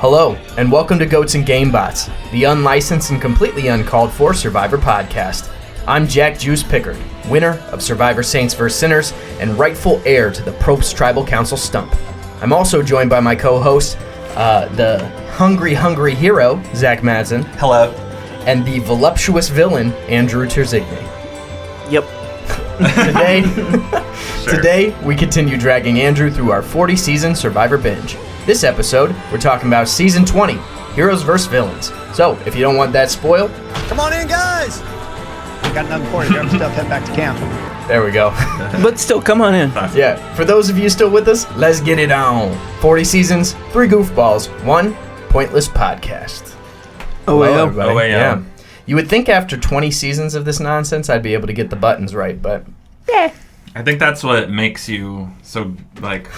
Hello, and welcome to Goats and Gamebots, the unlicensed and completely uncalled for Survivor podcast. I'm Jack Juice Pickard, winner of Survivor Saints vs. Sinners and rightful heir to the Propes Tribal Council stump. I'm also joined by my co-host, the hungry hero, Zach Madsen. Hello. And the voluptuous villain, Andrew Terzigny. Yep. Today, we continue dragging Andrew through our 40-season Survivor binge. This episode, we're talking about Season 20, Heroes vs. Villains. So, if you don't want that spoiled... Come on in, guys! I got nothing for you. Grab stuff, head back to camp. There we go. But still, come on in. Yeah, for those of you still with us, let's get it on. 40 seasons, 3 goofballs, 1 pointless podcast. Oh, Hello, wait, yeah. You would think after 20 seasons of this nonsense, I'd be able to get the buttons right, but... Yeah. I think that's what makes you so,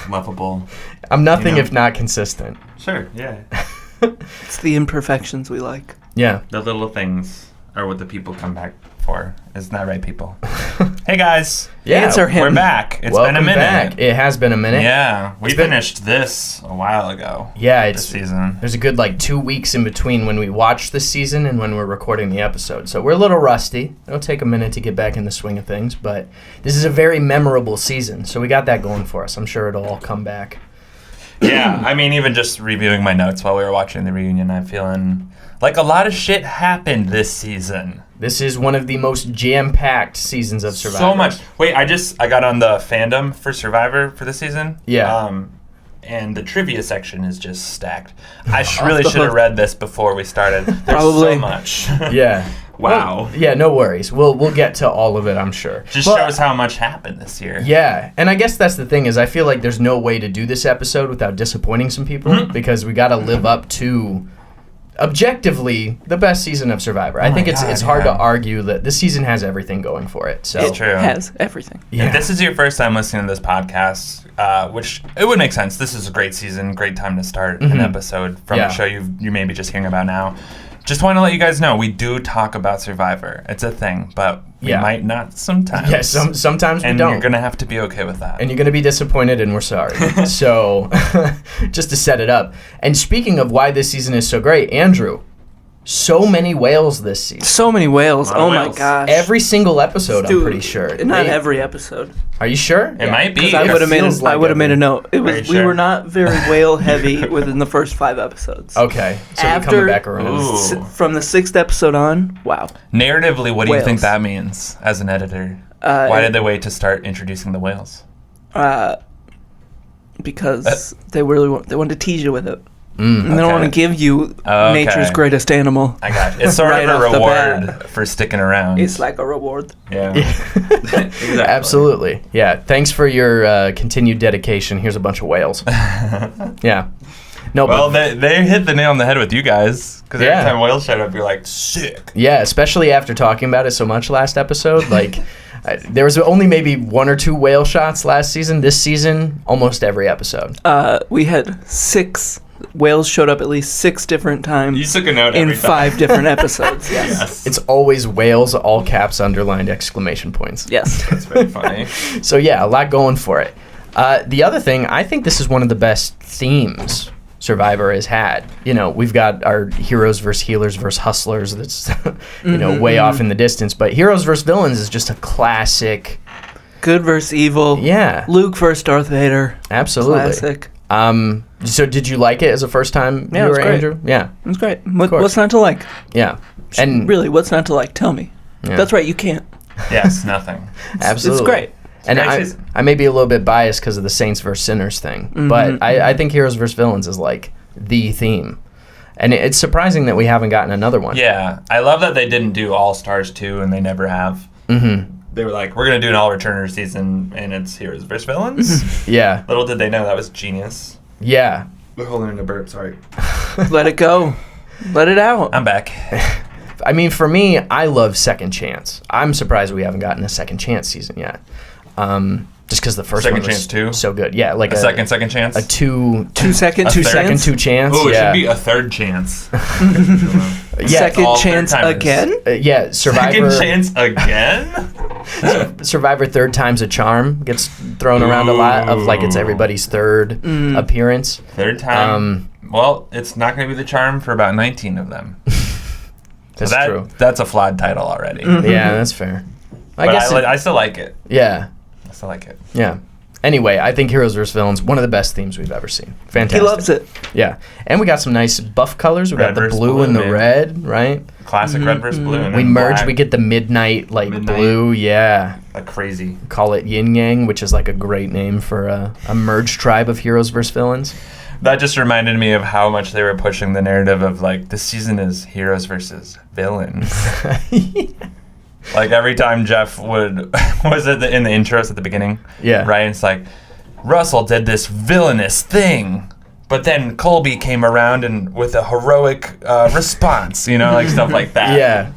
lovable. I'm nothing if not consistent. Sure, yeah. It's the imperfections we like. Yeah. The little things are what the people come back for. Isn't that right, people? Hey, guys. Yeah, answer him. We're back. It's Welcome been a minute. back. It has been a minute. Yeah, we finished this a while ago. Yeah, this season. There's a good 2 weeks in between when we watch the season and when we're recording the episode. So we're a little rusty. It'll take a minute to get back in the swing of things, but this is a very memorable season. So we got that going for us. I'm sure it'll all come back. Yeah, I mean, even just reviewing my notes while we were watching the reunion, I'm feeling like a lot of shit happened this season. This is one of the most jam-packed seasons of Survivor. So much. Wait, I got on the fandom for Survivor for this season. Yeah. And the trivia section is just stacked. I really should have read this before we started. There's Probably. so much. Yeah. Wow. Well, yeah, no worries. We'll get to all of it, I'm sure. Just shows how much happened this year. Yeah, and I guess that's the thing is I feel like there's no way to do this episode without disappointing some people because we got to live up to objectively the best season of Survivor. I think it's hard to argue that this season has everything going for it. So it's true. It has everything. Yeah. If this is your first time listening to this podcast, which it would make sense. This is a great season, great time to start an episode from a show you may be just hearing about now. Just want to let you guys know, we do talk about Survivor. It's a thing, but we might not sometimes. Yeah, sometimes we and don't. And you're going to have to be okay with that. And you're going to be disappointed, and we're sorry. So, just to set it up. And speaking of why this season is so great, Andrew, so many whales this season. So many whales. Oh, my gosh. Every single episode, I'm pretty sure. Not every episode. Are you sure? It might be. I would have made a note. It was. Sure? We were not very whale heavy within the first 5 episodes. Okay. So we're coming back around. From the 6th episode on, wow. Narratively, what do you think Whales. that means as an editor? Why did they wait to start introducing the whales? Because they wanted to tease you with it. And they don't Okay. want to give you nature's greatest animal. I got it. It's sort Right of a off the reward bat. for sticking around. It's like a reward. Yeah. Exactly. Absolutely. Yeah. Thanks for your continued dedication. Here's a bunch of whales. Yeah. No. Well, they hit the nail on the head with you guys. Because Yeah. every time whales showed up, you're like, sick. Yeah, especially after talking about it so much last episode. There was only maybe 1 or 2 whale shots last season. This season, almost every episode. We had 6 whales showed up at least 6 different times. You took a note in every time. 5 different episodes. Yes. It's always whales, all caps, underlined exclamation points. Yes. That's very funny. So yeah, a lot going for it. The other thing, I think this is one of the best themes Survivor has had. We've got our heroes versus healers versus hustlers that's way off in the distance, but heroes versus villains is just a classic. Good versus evil. Yeah. Luke versus Darth Vader. Absolutely. Classic. So did you like it as a first time Yeah, it viewer, was great. Andrew? Yeah. It was great. course. What's not to like? Yeah. And Really, what's not to like? Tell me. Yeah. That's right, you can't. Yes, nothing. absolutely. It's great. And Great I season. may be a little bit biased because of the Saints versus Sinners thing, but I think Heroes versus Villains is the theme. And it's surprising that we haven't gotten another one. Yeah. I love that they didn't do All Stars 2, and they never have. Mm-hmm. They were like, we're going to do an all-returner season, and it's Heroes vs. Villains. Yeah. Little did they know that was genius. Yeah. We're holding in a burp, sorry. Let it go. Let it out. I'm back. I mean, for me, I love Second Chance. I'm surprised we haven't gotten a Second Chance season yet. Just because the first Second one was Chance 2? so good. Yeah, like A second chance? a 2 2 second, A 2 third? seconds. 2 chance. Ooh, it yeah. should be a third chance. Yeah, Second all chance third-timers. again? Yeah, Survivor. Second chance again? Survivor third time's a charm gets thrown around a lot of like it's everybody's third appearance. Third time. Well, it's not going to be the charm for about 19 of them. That's true. That's a flawed title already. Yeah, that's fair. I still like it. Yeah. I still like it. Yeah. Anyway, I think Heroes vs. Villains, one of the best themes we've ever seen. Fantastic. He loves it. Yeah. And we got some nice buff colors. We got the blue and the red, right? Classic red versus blue. And We then merge, black. we get the midnight blue, yeah. Like crazy. Call it Yin Yang, which is like a great name for a merged tribe of Heroes vs. Villains. That just reminded me of how much they were pushing the narrative of like this season is heroes versus villains. Like every time Jeff in the intros at the beginning, Yeah. right? It's like Russell did this villainous thing, but then Colby came around and with a heroic response, like stuff like that. Yeah.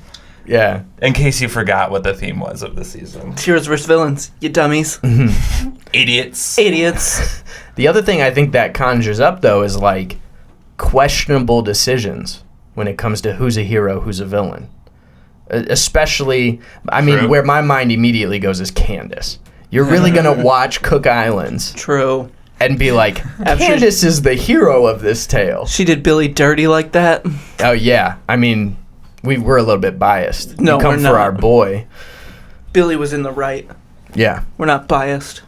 Yeah. In case you forgot what the theme was of the season, Heroes vs. Villains, you dummies. idiots. Idiots. The other thing I think that conjures up, though, is like questionable decisions when it comes to who's a hero, who's a villain. Especially, True. where my mind immediately goes is Candace. You're really going to watch Cook Islands True. and be like, Candace is the hero of this tale. She did Billy dirty like that. Oh, yeah. We're a little bit biased. No, you come we're for not. our boy. Billy was in the right. Yeah. We're not biased.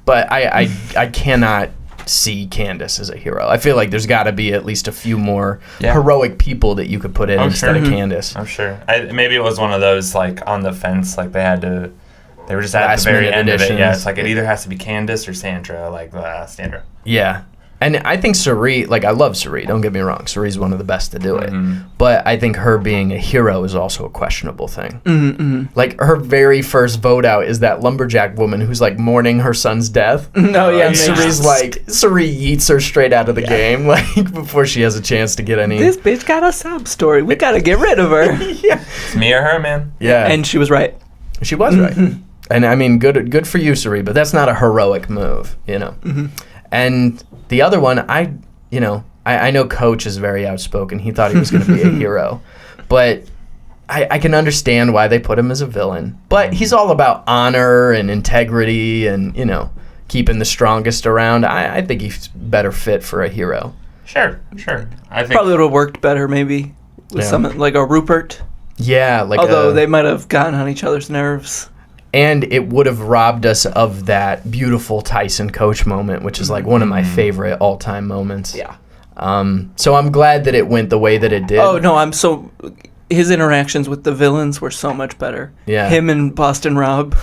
But I cannot see Candace as a hero. I feel like there's got to be at least a few more heroic people that you could put in instead of Candace. I'm sure. Maybe it was one of those like on the fence, like they were just at Last the very minute end of it. additions. Yeah, it's like it either has to be Candace or Sandra, like Sandra. Yeah. And I think Suri, like I love Suri, don't get me wrong. Suri's one of the best to do it. But I think her being a hero is also a questionable thing. Like her very first vote out is that lumberjack woman who's like mourning her son's death. No, yeah. And Suri yeets her straight out of the game, like before she has a chance to get any. This bitch got a sob story. We gotta get rid of her. Yeah. It's me or her, man. Yeah. And she was right. She was right. And good for you, Suri, but that's not a heroic move, And the other one, I know Coach is very outspoken. He thought he was going to be a hero. But I can understand why they put him as a villain. But he's all about honor and integrity and, keeping the strongest around. I think he's better fit for a hero. Sure. I think Probably would have worked better maybe with someone like a Rupert. Yeah. Although they might have gotten on each other's nerves. And it would have robbed us of that beautiful Tyson Coach moment, which is like one of my favorite all-time moments. Yeah. So I'm glad that it went the way that it did. Oh, no, his interactions with the villains were so much better. Yeah. Him and Boston Rob.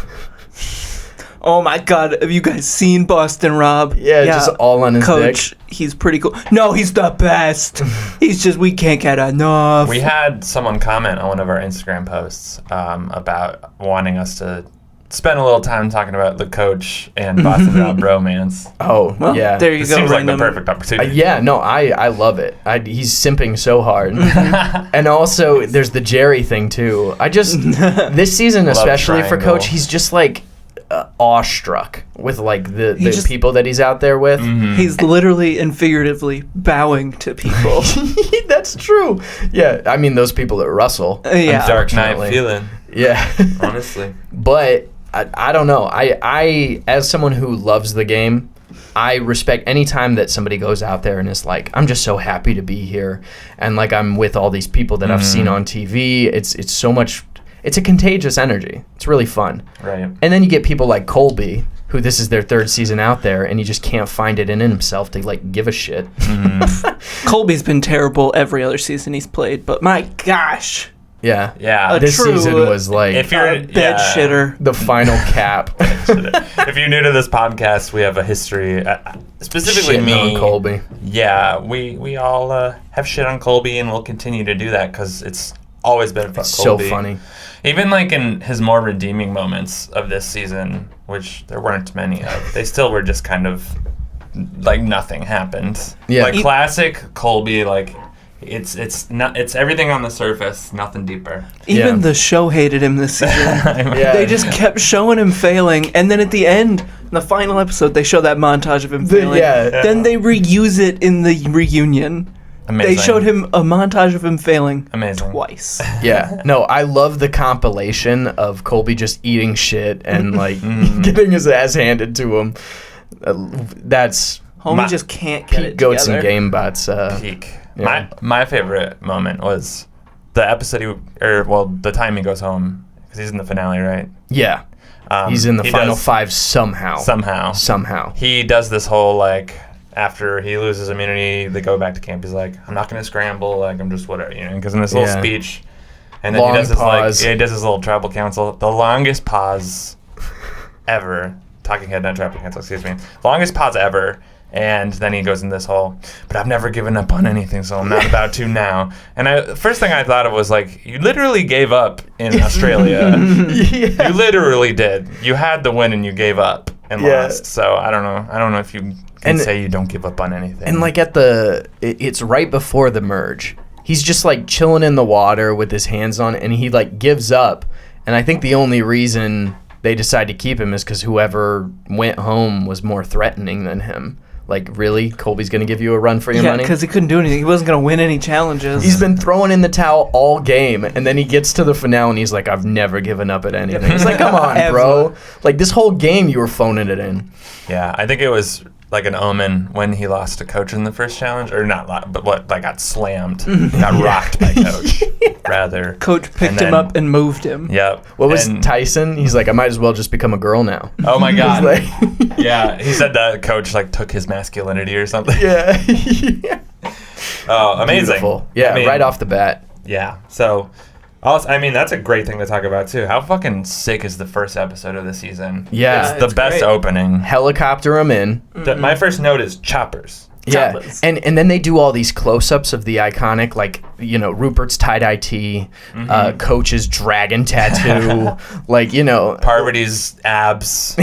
Oh my God, have you guys seen Boston Rob? Yeah, just all on his Coach, dick. he's pretty cool. No, he's the best. He's just, we can't get enough. we had someone comment on one of our Instagram posts about wanting us to spend a little time talking about the Coach and Boston Rob romance. Oh, Well, yeah. there you It go. seems like the random. perfect opportunity. Yeah, no, I love it. He's simping so hard. And also, there's the Jerry thing, too. This season, especially for triangle. Coach, he's just like awestruck with like the just- people that he's out there with. He's literally and figuratively bowing to people. That's true. Yeah, those people at Russell. Yeah. Dark Knight Unfortunately. feeling, Yeah. honestly. But I don't know. I as someone who loves the game, I respect any time that somebody goes out there and is like, I'm just so happy to be here, and like I'm with all these people that I've seen on TV. It's so much. It's a contagious energy. It's really fun. Right. And then you get people like Colby, who this is their third season out there, and he just can't find it in himself to like give a shit. Colby's been terrible every other season he's played, but my gosh, Yeah. Yeah. This true- season was like If you're a bed shitter. the final cap. if you're new to this podcast, we have a history, specifically Shitting me. on Colby. Yeah, we all have shit on Colby, and we'll continue to do that because it's always been about So Colby. funny. Even like in his more redeeming moments of this season, which there weren't many of, they still were just kind of like nothing happened. Yeah. Like classic Colby, like it's everything on the surface, nothing deeper. Even Yeah. the show hated him this season. Yeah. They just kept showing him failing, and then at the end, in the final episode, they show that montage of him failing. Yeah. Then they reuse it in the reunion. Amazing. They showed him a montage of him failing Amazing. twice. Yeah. No, I love the compilation of Colby just eating shit and like getting his ass handed to him. That's Homie just can't get it goats together. and game bots. Peak. Yeah. My favorite moment was the episode, the time he goes home, because he's in the finale, right? Yeah. He's in the final does- 5 somehow. Somehow. He does this whole, like, after he loses immunity, they go back to camp. He's like, I'm not going to scramble. Like, I'm just whatever, because in this little speech, and then Long he does his, pause. he does his little tribal council. The longest pause ever. Talking head, not tribal council, excuse me. Longest pause ever. And then he goes in this whole, but I've never given up on anything, so I'm not about to now. And the first thing I thought of was, like, you literally gave up in Australia. You literally did. You had the win and you gave up and lost. So I don't know if you can say you don't give up on anything. And like it's right before the merge. He's just like chilling in the water with his hands on it, and he like gives up. And I think the only reason they decide to keep him is because whoever went home was more threatening than him. Like, really? Colby's going to give you a run for your money? Yeah, because he couldn't do anything. He wasn't going to win any challenges. He's been throwing in the towel all game, and then he gets to the finale, and he's like, I've never given up at anything. It's like, come on, bro. Like, this whole game, you were phoning it in. Yeah, I think it was like an omen when he lost to Coach in the first challenge, or not, but got slammed, got rocked by Coach, rather. Coach picked him up and moved him. Yep. What was Tyson? He's like, I might as well just become a girl now. Oh my God. Like, yeah, he said that Coach like took his masculinity or something. yeah. Oh, amazing. Beautiful. Yeah, right off the bat. Yeah. So, also, I mean, that's a great thing to talk about too. How fucking sick is the first episode of the season? Yeah. It's the best great. opening. Helicopter him in. My first note is choppers. Yeah, Choppers. and then they do all these close-ups of the iconic, like, Rupert's tie-dye tee, Coach's dragon tattoo, like, Parvati's abs.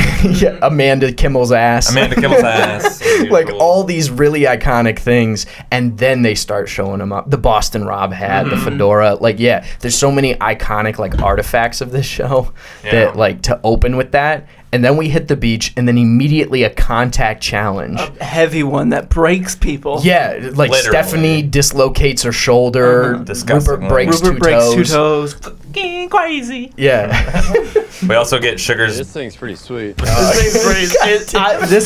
yeah, Amanda Kimmel's ass. Amanda Kimmel's ass. Like, all these really iconic things, and then they start showing them up. The Boston Rob hat, the fedora. Like, yeah, there's so many iconic, like, artifacts of this show that, like, to open with that. And then we hit the beach, and then immediately a contact challenge. A heavy one that breaks people. Yeah, like Literally. Stephanie dislocates her shoulder. Disgustingly. Rupert breaks Rupert two breaks toes. 2 toes. Fucking crazy. Yeah. We also get Sugar's. This thing's pretty sweet. This Was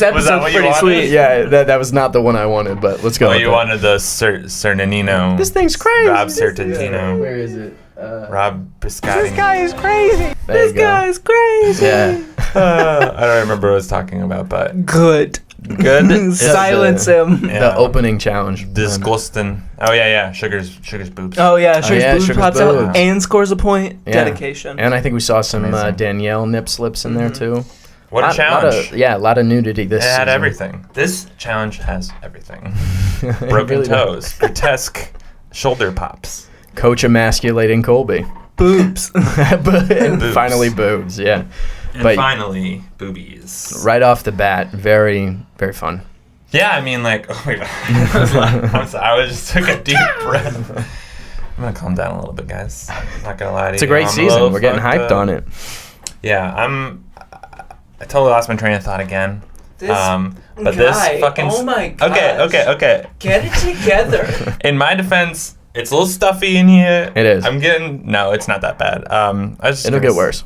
that episode's what you pretty wanted? sweet. Yeah, that was not the one I wanted, but let's go. Oh, with you that. wanted the Cernanino. This thing's crazy. Rob Sertantino. Where is it? Rob Biscotti. is crazy. There you go. is crazy. Yeah. I don't remember what I was talking about, but Good. good. Silence him. Yeah. The opening challenge. Disgusting. Oh yeah. Sugar's boobs. Oh yeah, Sugar's yeah, boob Sugar's pops boobs. out and scores a point. Yeah. Dedication. And I think we saw some Amazing. Danielle nip slips in there too. What a challenge! A lot of nudity this It had season. everything. This challenge has everything. It Broken really does. toes, grotesque shoulder pops. Coach emasculating Colby. Boobs. And Boobs. finally boobs, yeah. And But- finally, boobies. Right off the bat, very, very fun. Yeah, I mean, like, oh my god. I'm sorry, I just took a deep breath. I'm gonna calm down a little bit, guys. I'm not gonna lie to you. It's a great I'm season. little We're getting fucked hyped up. on it. Yeah, I totally lost my train of thought again. This But guy, this fucking. oh my gosh. Okay. Get it together. In my defense, it's a little stuffy in here. It is. No, it's not that bad. It'll get worse.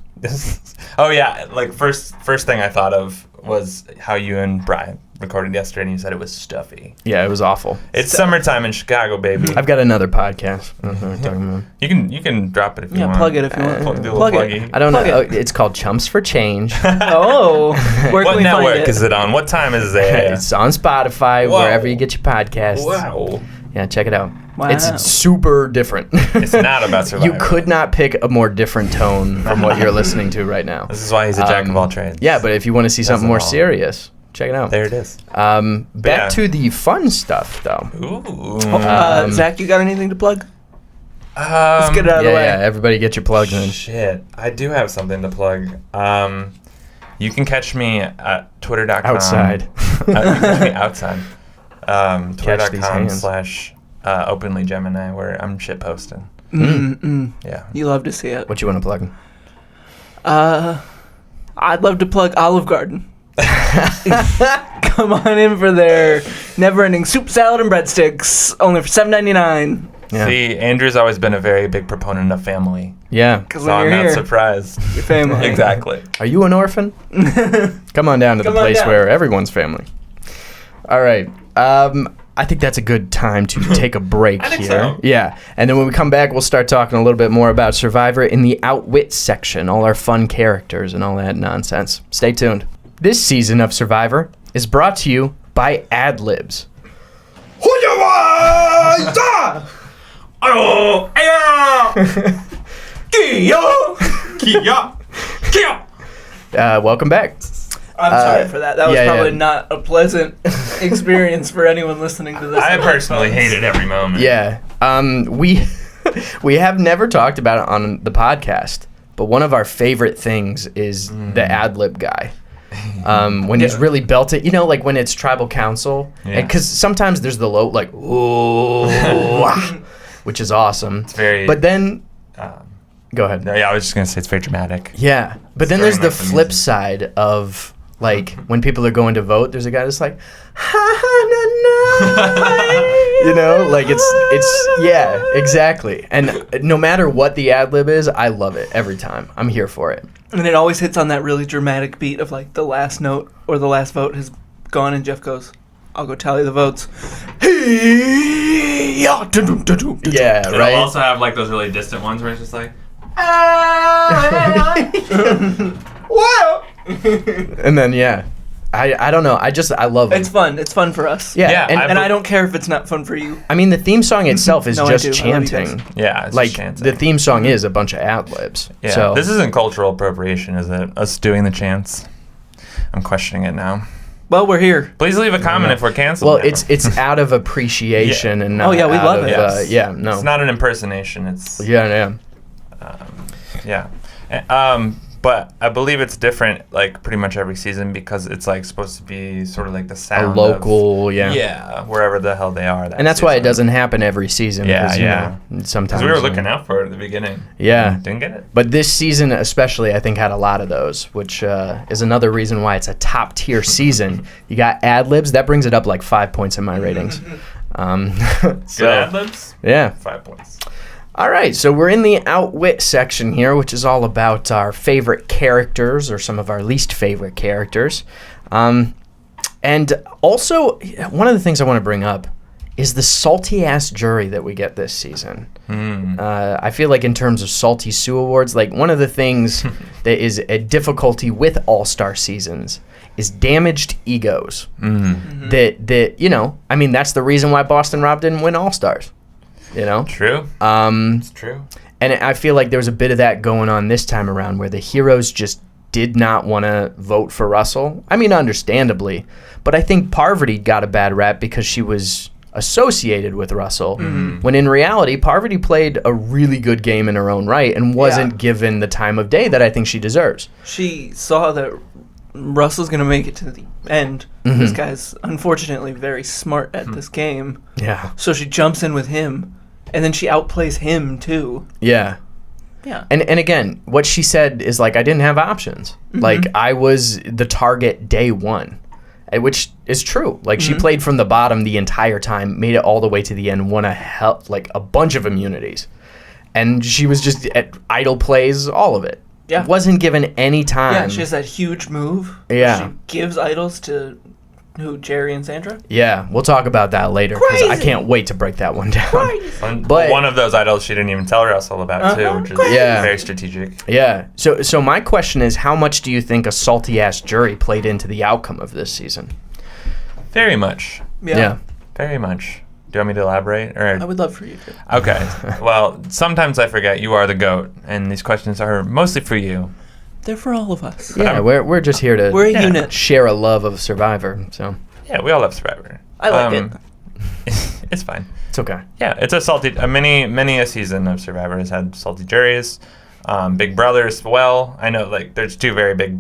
Oh yeah, like first thing I thought of was how you and Brian recorded yesterday, and you said it was stuffy. Yeah, it was awful. It's summertime in Chicago, baby. I've got another podcast. That's what we're talking about. You can drop it if you Yeah, want. plug it if you want. Do a little Plug it. pluggy. I don't Plug know. it. It's called Chumps for Change. Oh. Where can What we find network it? is it on? What time is it? It's on Spotify, Whoa. wherever you get your podcasts. Wow. Yeah, check it out. Wow. It's super different. It's not about Survivor. You could not pick a more different tone from what you're listening to right now. This is why he's a jack of all trades. Yeah, but if you want to see something it more all. serious, check it out. There it is. Back yeah. to the fun stuff, though. Ooh. Zach, you got anything to plug? Let's get it out of the way. Yeah, everybody get your plugs in. Shit, I do have something to plug. You can catch me at twitter.com. Outside. You can catch me outside. Catch these hands. Twitter.com/openly Gemini, where I'm shit posting. Yeah. You love to see it. What you want to plug? I'd love to plug Olive Garden. Come on in for their never-ending soup, salad, and breadsticks, only for $7.99. Yeah. See, Andrew's always been a very big proponent of family. Yeah. Because So I'm not surprised. your family. Exactly. Are you an orphan? Come on down to Come the on place down. where everyone's family. All right. I think that's a good time to take a break I think here. so. Yeah. And then when we come back, we'll start talking a little bit more about Survivor in the Outwit section, all our fun characters and all that nonsense. Stay tuned. This season of Survivor is brought to you by Ad-Libs. Welcome back. I'm sorry for that. That was yeah, probably yeah. not a pleasant experience for anyone listening to this. I personally hated every moment. Yeah. We have never talked about it on the podcast, but one of our favorite things is the ad-lib guy. When he's really belted, like when it's tribal council, because sometimes there's the low, like, ooh, which is awesome. It's very. But then, go ahead. No, yeah, I was just gonna say it's very dramatic. Yeah, but then very there's the much the flip music. side of, like, when people are going to vote, there's a guy that's like, like it's yeah, exactly. And no matter what the ad lib is, I love it every time. I'm here for it. And it always hits on that really dramatic beat of like the last note or the last vote has gone, and Jeff goes, "I'll go tally the votes." Yeah, It'll right. also have like those really distant ones where it's just like. Wow! And then I don't know. I love it. It's fun. It's fun for us. Yeah, Yeah, and And I don't care if it's not fun for you. I mean the theme song itself is No, I just do. I love you chanting. guys. Yeah, it's Like just chanting. the theme song is a bunch of ad libs. Yeah, So this isn't cultural appropriation, is it? Us doing the chants. I'm questioning it now. Well, we're here. Please leave a comment if we're canceled. well, now. it's out of appreciation and not Oh, yeah, we out love of, it. Yes. yeah, no. It's not an impersonation. It's Yeah. yeah. But I believe it's different, like pretty much every season, because it's like supposed to be sort of like the A sound local, of, wherever the hell they are. And that's why it doesn't happen every season. Yeah, 'cause, yeah. Sometimes Because we were looking out for it at the beginning. Yeah. Didn't get it. But this season especially, I think, had a lot of those, which is another reason why it's a top tier season. You got ad libs, that brings it up like 5 points in my ratings. Good ad libs. Yeah. 5 points. All right, so we're in the Outwit section here, which is all about our favorite characters or some of our least favorite characters. And also, one of the things I want to bring up is the salty-ass jury that we get this season. I feel like in terms of Salty Sue Awards, like one of the things that is a difficulty with All-Star seasons is damaged egos. That I mean, that's the reason why Boston Rob didn't win All-Stars. True. It's true. And I feel like there was a bit of that going on this time around where the heroes just did not want to vote for Russell. I mean, understandably. But I think Parvati got a bad rap because she was associated with Russell, when in reality, Parvati played a really good game in her own right and wasn't given the time of day that I think she deserves. She saw that Russell's going to make it to the end. This guy's unfortunately very smart at this game. Yeah. So she jumps in with him, and then she outplays him, too. Yeah. Yeah. And again, what she said is like, I didn't have options. Like, I was the target day one, which is true. Like, she played from the bottom the entire time, made it all the way to the end, won a bunch of immunities. And she was just at idle plays, all of it. Yeah. Wasn't given any time. Yeah, she has that huge move. Yeah. She gives idols to Jerry and Sandra? Yeah, we'll talk about that later because I Crazy. can't wait to break that one down. But one of those idols she didn't even tell Russell about too, which is Yeah. very strategic. Yeah. So my question is, how much do you think a salty ass jury played into the outcome of this season? Very much. Yeah. Very much. Do you want me to elaborate? Or I would love for you to. okay. Well, sometimes I forget you are the GOAT, and these questions are mostly for you. They're for all of us. Yeah, we're just here to We're a unit. share a love of Survivor. So Yeah, we all love Survivor. I like it. It's fine. it's okay. Yeah, it's a salty. Many a season of Survivor has had salty juries. Big Brother as well. I know, like, there's two very big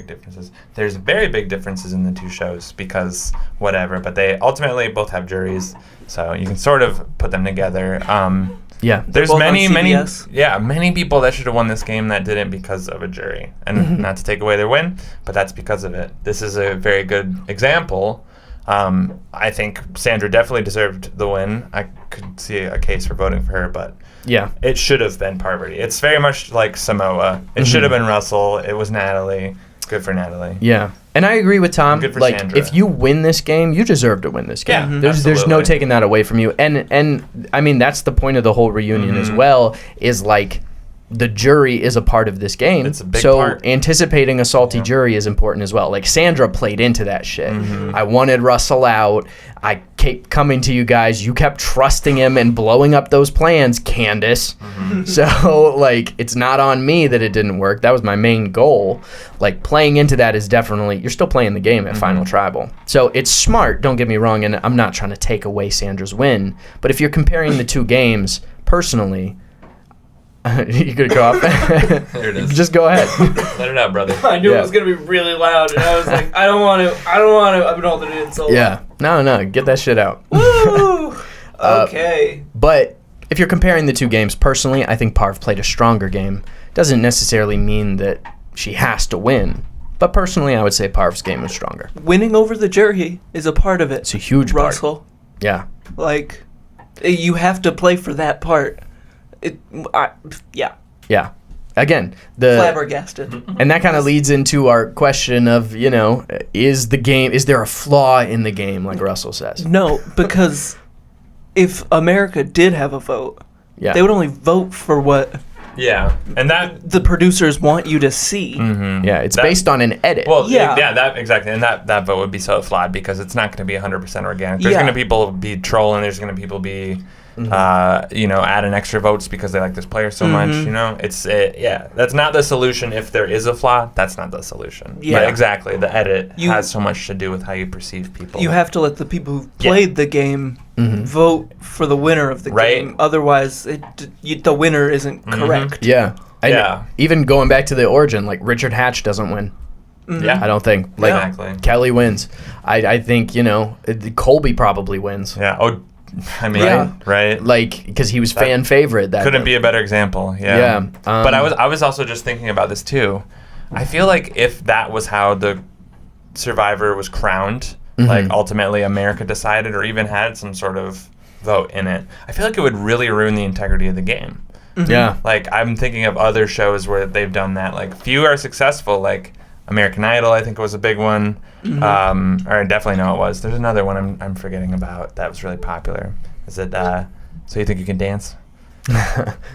differences. There's very big differences in the two shows because whatever, but they ultimately both have juries, so you can sort of put them together. Yeah. There's both on many CBS. people that should have won this game that didn't because of a jury. And not to take away their win, but that's because of it. This is a very good example. I think Sandra definitely deserved the win. I could see a case for voting for her, but Yeah. it should have been Parvati. It's very much like Samoa. It should have been Russell. It was Natalie. Good for Natalie. Yeah. And I agree with Tom. Good for like, Sandra. if you win this game, you deserve to win this game. Yeah, there's no absolutely. taking that away from you. And I mean, that's the point of the whole reunion as well, is like the jury is a part of this game. It's a big so part. anticipating a salty jury is important as well. Like Sandra played into that shit. I wanted Russell out. I kept coming to you guys. You kept trusting him and blowing up those plans, Candace. So like, it's not on me that it didn't work. That was my main goal. Like, playing into that is definitely, you're still playing the game at Final Tribal. So it's smart, don't get me wrong, and I'm not trying to take away Sandra's win. But if you're comparing the two games, personally, you could go off. There it is. Just go ahead. Let it out, brother. I knew Yeah. it was gonna be really loud, and I was like, I don't want to. I've been holding it in so long. Yeah. No, get that shit out. Woo! Okay. But if you're comparing the two games, personally, I think Parv played a stronger game. Doesn't necessarily mean that she has to win. But personally, I would say Parv's game was stronger. Winning over the jury is a part of it. It's a huge part. Russell. Yeah. Like, you have to play for that part. Yeah. Yeah. Again, the Flabbergasted. and that kind of leads into our question of, is there a flaw in the game, like Russell says? No, because if America did have a vote, Yeah. they would only vote for what Yeah, and that. the producers want you to see. Yeah, it's That- based on an edit. Well, Yeah. that exactly, and that vote would be so flawed because it's not going to be 100% organic. There's Yeah. going to people be trolling. There's going to people be, adding extra votes because they like this player so much. That's not the solution. If there is a flaw, that's not the solution. Yeah. But exactly. The edit You- has so much to do with how you perceive people. You have to let the people who played the game vote for the winner of the Right. game. Otherwise, the winner isn't correct. yeah. Yeah. Even going back to the origin, like Richard Hatch doesn't win. Yeah, I don't think. Like, exactly. Kelly wins. I think, Colby probably wins. Yeah. Oh, I mean, Yeah. right. Like, because he was fan favorite. That Couldn't be a better example. Yeah. Yeah, But I was also just thinking about this too. I feel like if that was how the Survivor was crowned, like ultimately America decided or even had some sort of vote in it, I feel like it would really ruin the integrity of the game. Yeah. Like, I'm thinking of other shows where they've done that. Like, few are successful. Like, American Idol, I think, was a big one. Or I definitely know it was. There's another one I'm forgetting about that was really popular. Is it So You Think You Can Dance?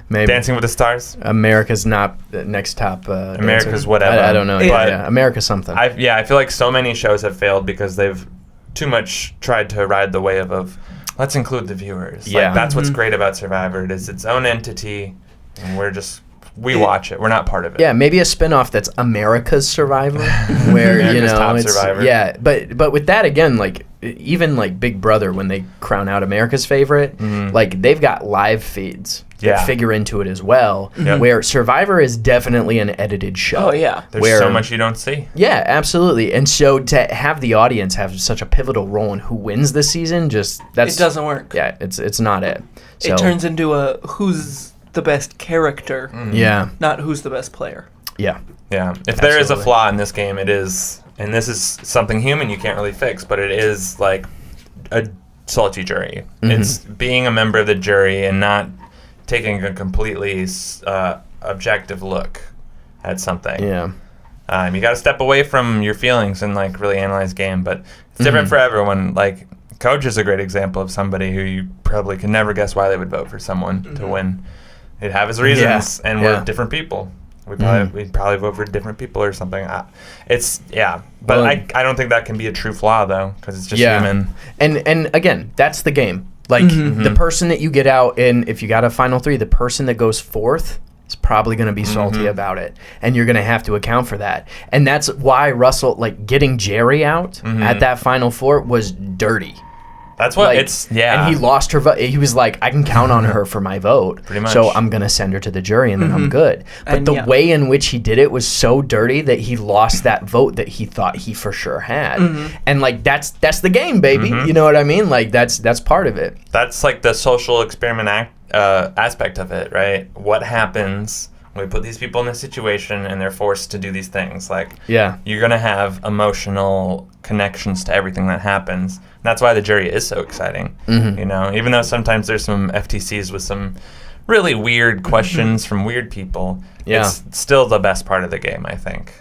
Maybe. Dancing with the Stars? America's not the next top. America's dancer. whatever. I don't know. But Yeah, America's something. I feel like so many shows have failed because they've too much tried to ride the wave of let's include the viewers. Yeah. Like, that's what's great about Survivor. It is its own entity, and we watch it. We're not part of it. Yeah, maybe a spinoff that's America's Survivor, where America's Top it's Survivor. yeah. But with that again, like even like Big Brother when they crown out America's favorite, like they've got live feeds Yeah. that figure into it as well. Yep. Where Survivor is definitely an edited show. Oh, yeah. There's where- so much you don't see. Yeah, absolutely. And so to have the audience have such a pivotal role in who wins this season, It doesn't work. Yeah, it's not it. So, It turns into a who's the best character, yeah, not who's the best player. yeah. Yeah. If there is a Absolutely. flaw in this game, it is, and this is something human you can't really fix, but it is like a salty jury. It's being a member of the jury and not taking a completely objective look at something. Yeah. You got to step away from your feelings and like really analyze game, but it's different for everyone. Like, Coach is a great example of somebody who you probably can never guess why they would vote for someone to win. He'd have his reasons, and Yeah. we're different people. We'd probably vote for different people or something. But Well, I don't think that can be a true flaw though, because it's just Yeah. human. And again, that's the game. Like the person that you get out in, if you got a final three, the person that goes fourth is probably going to be salty about it, and you're going to have to account for that. And that's why Russell, like getting Jerry out at that final four, was dirty. That's what Like, it's. Yeah, And he lost her vote. He was like, I can count on her for my vote. Pretty much. So I'm going to send her to the jury and then I'm good. But And the yeah. way in which he did it was so dirty that he lost that vote that he thought he for sure had. And like, that's the game, baby. You know what I mean? Like that's part of it. That's like the social experiment aspect of it, right? What happens when we put these people in this situation and they're forced to do these things? Like, you're going to have emotional connections to everything that happens. And that's why the jury is so exciting, you know? Even though sometimes there's some FTCs with some really weird questions from weird people, it's still the best part of the game, I think.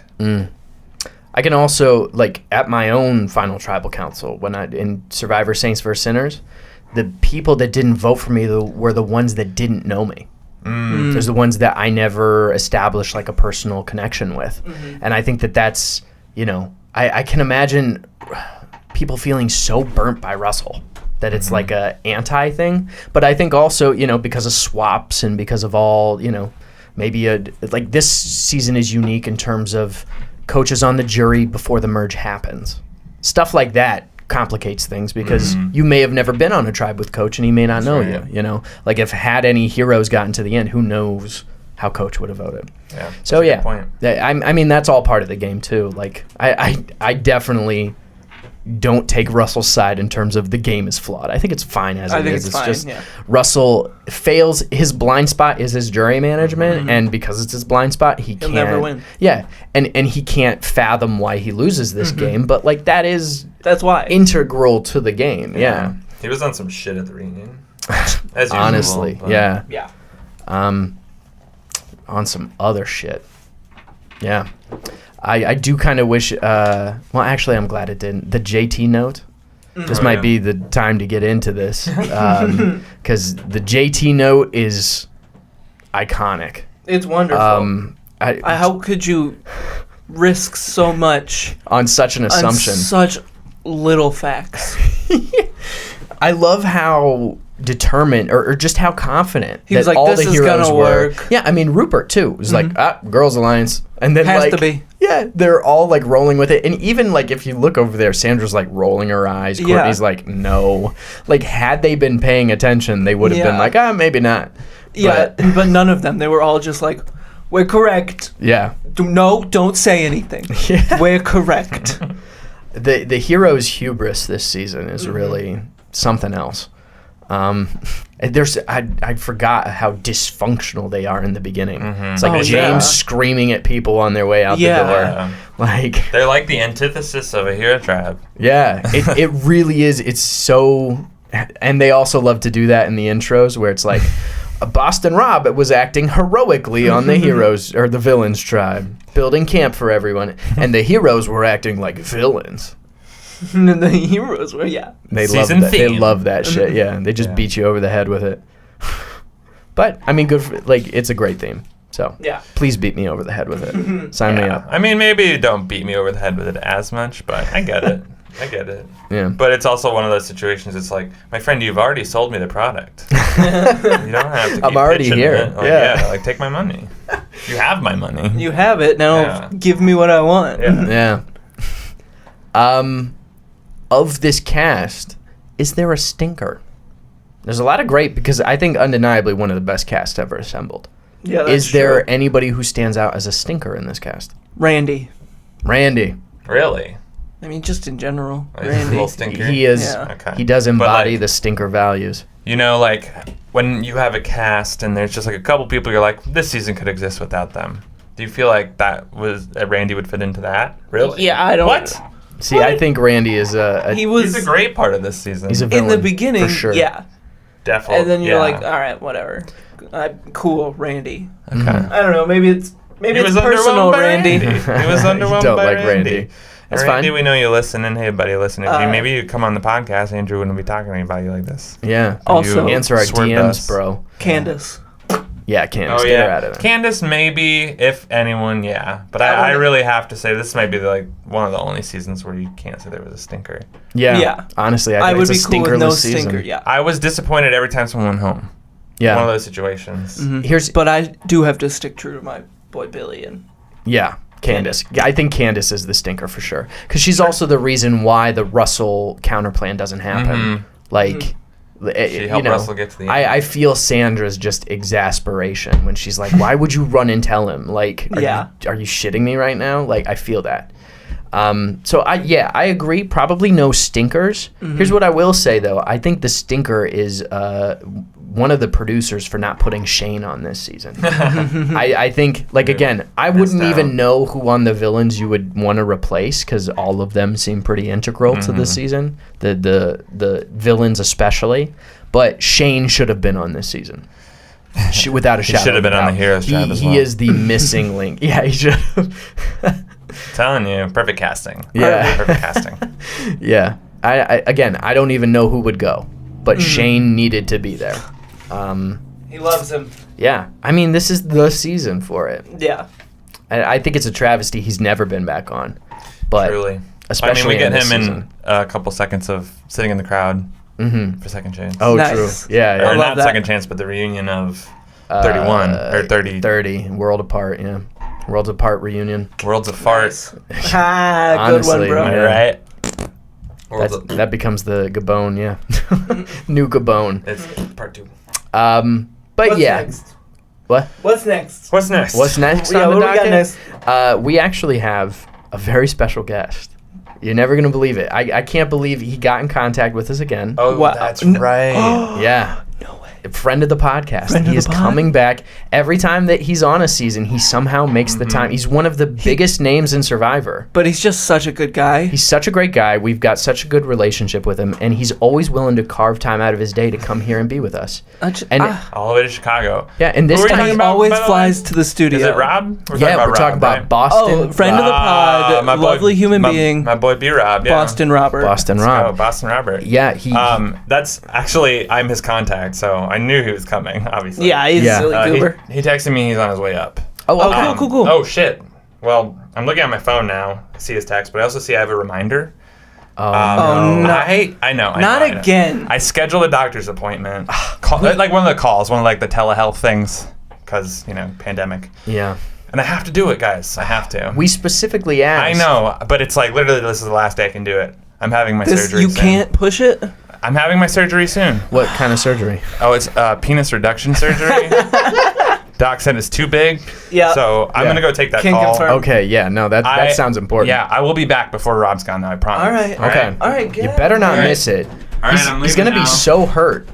I can also, like, at my own final tribal council, when in Survivor Saints vs. Sinners, the people that didn't vote for me were the ones that didn't know me. There's the ones that I never established, like, a personal connection with. And I think that's, you know, I can imagine people feeling so burnt by Russell that it's like a anti thing. But I think also, you know, because of swaps and because of all, you know, maybe like this season is unique in terms of coaches on the jury before the merge happens. Stuff like that complicates things because you may have never been on a tribe with coach and he may not know you know? Like if had any heroes gotten to the end, who knows how coach would have voted. Yeah. So yeah, point. I mean, that's all part of the game too. Like I definitely don't take Russell's side in terms of the game is flawed. I think it's fine as it is. It's fine, just Russell fails. His blind spot is his jury management, and because it's his blind spot, he'll never win. Yeah, and he can't fathom why he loses this game. But like that's why integral to the game. Yeah. He was on some shit at the reunion. As usual, honestly, yeah. On some other shit. Yeah. I do kind of wish, well, actually, I'm glad it didn't. The JT note, this might be the time to get into this, because the JT note is iconic. It's wonderful. How could you risk so much on such an assumption? On such little facts. I love how determined or just how confident he was that like, all this the is heroes gonna were. work. Yeah, I mean Rupert too was like, Girls Alliance, and then has like to be. Yeah, they're all like rolling with it, and even like if you look over there, Sandra's like rolling her eyes. Courtney's like, no. Like had they been paying attention, they would have been like, maybe not. Yeah, but none of them. They were all just like, we're correct. Yeah. No, don't say anything. We're correct. The heroes' hubris this season is really something else. I forgot how dysfunctional they are in the beginning. It's like James screaming at people on their way out the door. Like they're like the antithesis of a hero tribe. Yeah, it really is. It's so, and they also love to do that in the intros where it's like, Boston Rob was acting heroically on the heroes or the villains tribe, building camp for everyone, and the heroes were acting like villains. And the heroes were, They love that. They love that shit. Yeah, they just beat you over the head with it. But I mean, good for, like, it's a great theme. So please beat me over the head with it. Sign me up. I mean, maybe you don't beat me over the head with it as much, but I get it. I get it. Yeah. But it's also one of those situations. It's like, my friend, you've already sold me the product. You don't have to keep I'm already here. It. Like, like take my money. You have my money. You have it now. Give me what I want. Yeah. Of this cast, is there a stinker? There's a lot of great, because I think undeniably one of the best casts ever assembled. Yeah, that's Is there anybody who stands out as a stinker in this cast? Randy. Really? I mean, just in general. Randy. Randy. A little stinker? He is. Yeah. Okay. He does embody like, the stinker values. You know, like, when you have a cast and there's just like a couple people you're like, this season could exist without them. Do you feel like Randy would fit into that? Really? Yeah, I don't. What? See, I think Randy is he's a great part of this season. He's a villain, in the beginning, for sure. yeah. Definitely. And then you're like, all right, whatever. Cool, Randy. Okay. I don't know. Maybe it's personal, Randy. He was underwhelmed don't by like Randy. That's Randy, fine. we know you listen, and hey, buddy, listen. If maybe you come on the podcast, Andrew wouldn't be talking about you like this. Yeah. Also, answer our swerved DMs, us. bro. Candace. Yeah, Candace. Oh, Get her out of there. Candace, maybe, if anyone, yeah. But I really have to say, this might be like one of the only seasons where you can't say there was a stinker. Yeah. Honestly, I think would it's a be cool with no stinkerless season. stinker. Yeah. I was disappointed every time someone went home. Yeah. One of those situations. Mm-hmm. But I do have to stick true to my boy Billy and. Yeah. Candace. I think Candace is the stinker for sure. Because she's also the reason why the Russell counterplan doesn't happen. Like, she helped Russell get to the end. I feel Sandra's just exasperation when she's like, why would you run and tell him? Like, are you shitting me right now? Like, I feel that. So, I agree. Probably no stinkers. Here's what I will say, though. I think the stinker is one of the producers for not putting Shane on this season. I think, like, again, I wouldn't even know who on the villains you would want to replace because all of them seem pretty integral to this season, the villains especially. But Shane should have been on this season. Without a shadow. He should have been on the Heroes Tribe as well. He is the missing link. Yeah, he should have. Telling you, perfect casting. Yeah. Perfect casting. Yeah. I don't even know who would go, but Shane needed to be there. He loves him. Yeah. I mean, this is the season for it. Yeah. I think it's a travesty he's never been back on. But Truly. Especially we get in this him season. in a couple seconds of sitting in the crowd for Second Chance. Oh, Nice. true. Yeah. Or I love not that. Second Chance, but the reunion of 31 or 30. 30. World Apart, yeah. Worlds Apart reunion. Worlds of Fart. Ah, Honestly, good one, bro. Am I Yeah. right? That becomes the Gabon, yeah. New Gabon. It's part 2. But What's yeah. next? What? What's next? What's next? What's next Yeah, on the what do we got docket? next? We actually have a very special guest. You're never going to believe it. I can't believe he got in contact with us again. Oh, Wow. that's right. Yeah. No way. A friend of the podcast. Friend of He the is pod? coming back. Every time that he's on a season, he somehow makes the time. He's one of the biggest names in Survivor. But he's just such a good guy. He's such a great guy. We've got such a good relationship with him, and he's always willing to carve time out of his day to come here and be with us. And All the way to Chicago. yeah, and this Who are we time talking he about, always by the way? flies to the studio. Is it Rob? yeah, we're talking about right? Boston. Oh, friend of the pod, my boy- lovely human my- being, My boy B-Rob. Yeah. Boston Robert. Boston Let's Rob. go, Boston Robert. Yeah, he. That's actually, I'm his contact, so I knew he was coming, obviously. Yeah, he's Yeah. a silly goober. He texted me he's on his way up. oh, Oh, cool. Oh, shit. Well, I'm looking at my phone now. I see his text, but I also see I have a reminder. Oh, no. I know. Not again. I scheduled a doctor's appointment. Like one of the calls, one of like the telehealth things, because, pandemic. Yeah. And I have to do it, guys. I have to. We specifically asked. I know, but it's like literally this is the last day I can do it. I'm having my surgery You soon. can't push it? I'm having my surgery soon. What kind of surgery? Oh, it's penis reduction surgery. Doc said it's too big. Yeah. So I'm going to go take that Can call. confirm. Okay, yeah, no, that sounds important. Yeah, I will be back before Rob's gone, though, I promise. All right. Okay. All right, good. You better not All right. miss it. All right, he's I'm he's leaving gonna be now. so hurt.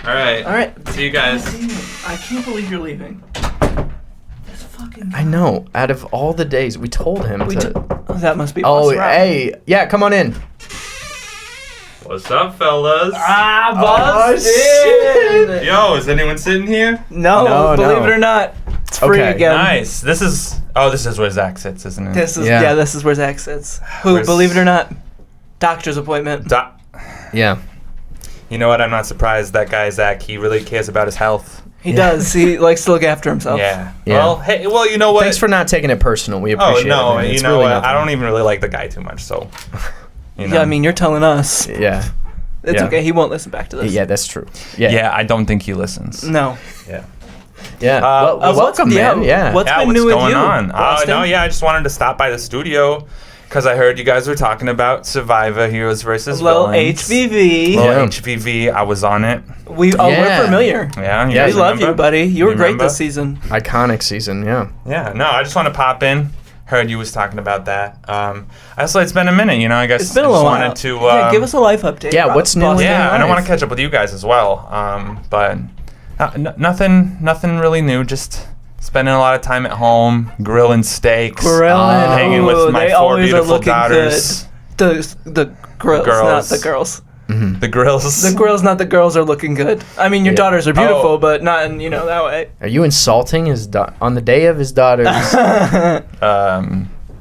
All right. All right. See you guys. I can't believe you're leaving. This fucking I know. Out of all the days, we told him to. Oh, that must be Oh, Boston Rob. hey, yeah, come on in. What's up, fellas? Ah, Oh, Boston! Yo, is anyone sitting here? No, No, believe no. it or not, it's free Okay. again. Nice. This is where Zach sits, isn't it? This is Yeah. this is where Zach sits. Who, Where's- believe it or not, doctor's appointment. Yeah. You know what? I'm not surprised that guy, Zach, he really cares about his health. He does. He likes to look after himself. Yeah. Yeah. Well, hey, you know what? Thanks for not taking it personal. We Oh, appreciate no, it. Man. It's you know really what? nothing. I don't even really like the guy too much, so. Yeah, I mean, you're telling us. Yeah. It's Yeah. okay. He won't listen back to this. Yeah, that's true. Yeah. Yeah, I don't think he listens. No. Yeah. Yeah. what's- Welcome, man. Yeah. What's Yeah, been what's new with going you, on? Boston? No, yeah, I just wanted to stop by the studio because I heard you guys were talking about Survivor Heroes versus Little Villains. HVV. Yeah. Little HVV, I was on it. We're Yeah. familiar. Yeah, you Yeah, guys We love remember? you, buddy. You were You great remember? this season. Iconic season. Yeah. Yeah, no, I just want to pop in. Heard you was talking about that. Also, it's been a minute, I guess. It's been a I just little while. wanted to. Yeah, give us a life update. Yeah, Rob. what's new Boston in Yeah, your and I want life? to catch up with you guys as well. But nothing really new. Just spending a lot of time at home, grilling steaks, Grilling. hanging Ooh, with my they 4 always are beautiful looking daughters. good. The grills, not Girls. the girls. The grills. The grills, not the girls, are looking good. I mean, your Yeah. daughters are beautiful, Oh. but not in that way. Are you insulting his on the day of his daughter's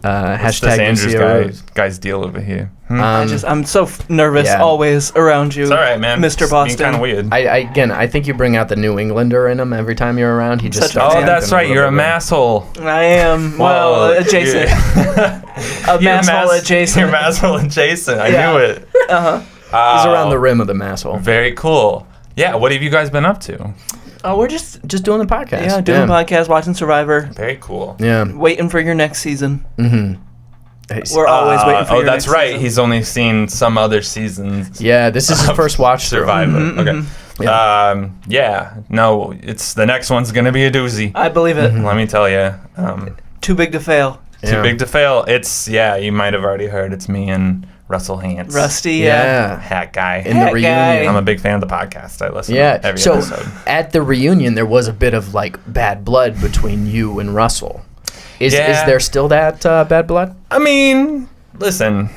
What's this hashtag Andrews Lucia guy's deal over here? I'm so nervous yeah. always around you. It's all right, man. Mr. It's Boston. kind of weird. I think you bring out the New Englander in him every time you're around. He just Such a starts fan. Oh, that's acting right. You're a little bit masshole. I am. Well, adjacent. A masshole adjacent. You're masshole adjacent. I Yeah. knew it. Uh-huh. He's around the rim of the masshole. Very cool. Yeah. What have you guys been up to? Oh, we're just Just doing the podcast. doing a podcast, watching Survivor, Very cool. Yeah. waiting for your next season. Mm-hmm. We're always waiting for Oh, your that's next right. season. He's only seen some other seasons. Yeah, this is his first watch through. Survivor. Okay. Yeah. Yeah. No, it's the next one's gonna be a doozy. I believe it. Let me tell you. Too big to fail. Too big to fail. It's you might have already heard. It's me and Russell Hantz. Rusty, Hat guy. In the Hat reunion. guy. I'm a big fan of the podcast. I listen to every so episode. at the reunion, there was a bit of like bad blood between you and Russell. Is there still that bad blood? I mean, listen,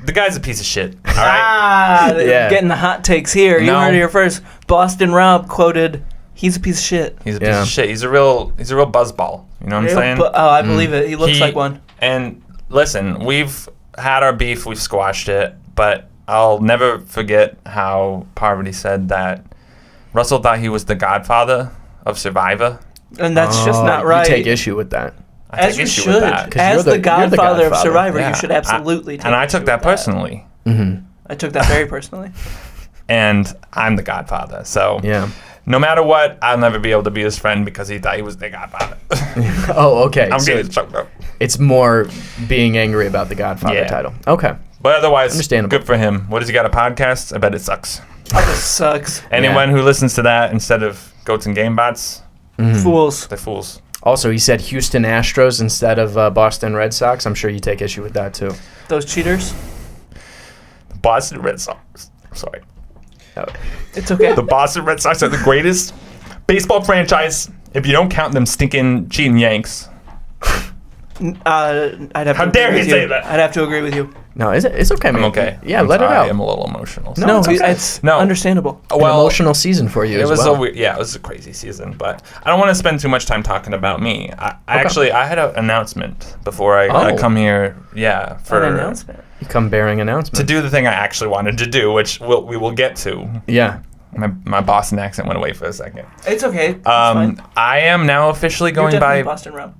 the guy's a piece of shit. All right. Getting the hot takes here. You No. heard it here first. Boston Rob quoted, "He's a piece of shit." He's a piece of shit. He's a real buzzball. You know what I'm saying? I believe it. He looks like one. And listen, we've had our beef. We've squashed it. But I'll never forget how Parvati said that Russell thought he was the godfather of Survivor. And that's just not right. You take issue with that. I take As you issue should. with that. you're As the- the you're the godfather of godfather. Survivor, Yeah. you should absolutely take And I issue took that with personally. I took that very personally. And I'm the godfather. So Yeah. no matter what, I'll never be able to be his friend because he thought he was the godfather. Oh, okay. I'm So getting choked up. it's more being angry about the Godfather Yeah. title. Okay. But otherwise, Understandable. good for him. What does he got, a podcast? I bet it sucks. This sucks. Anyone who listens to that instead of Goats and Game Bots, Fools. they're fools. Also, he said Houston Astros instead of Boston Red Sox. I'm sure you take issue with that too. Those cheaters. The Boston Red Sox. Sorry. It's okay. The Boston Red Sox are the greatest baseball franchise if you don't count them stinking cheating Yanks. I'd have How to dare agree he with say you. that? I'd have to agree with you. No, it's okay, man. I'm okay. Yeah, I'm let sorry. it out. I'm a little emotional. So. No, it's okay. it's No. understandable. An emotional season for you It as was well. it was a crazy season, but I don't want to spend too much time talking about me. I had an announcement before I come here. Yeah, for An announcement. You come bearing announcement. to do the thing I actually wanted to do, which we will get to. Yeah. My Boston accent went away for a second. It's okay. It's fine. I am now officially You're going definitely by. Boston Rob.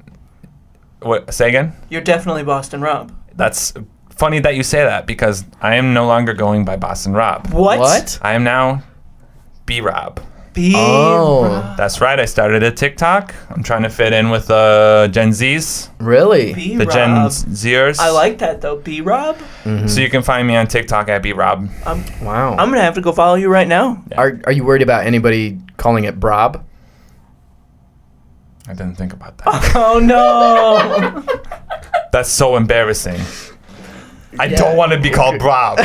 What? Say again. You're definitely Boston Rob. That's funny that you say that because I am no longer going by Boston Rob. What? I am now B Rob. B. Oh. Rob. That's right. I started a TikTok. I'm trying to fit in with Gen Zs, Really? B. the Rob. Gen Zers. I like that though. B. Rob. So you can find me on TikTok at B Rob. Wow. I'm gonna have to go follow you right now. Are you worried about anybody calling it Brob? I didn't think about that. Oh no. That's so embarrassing. I don't want to be called Rob.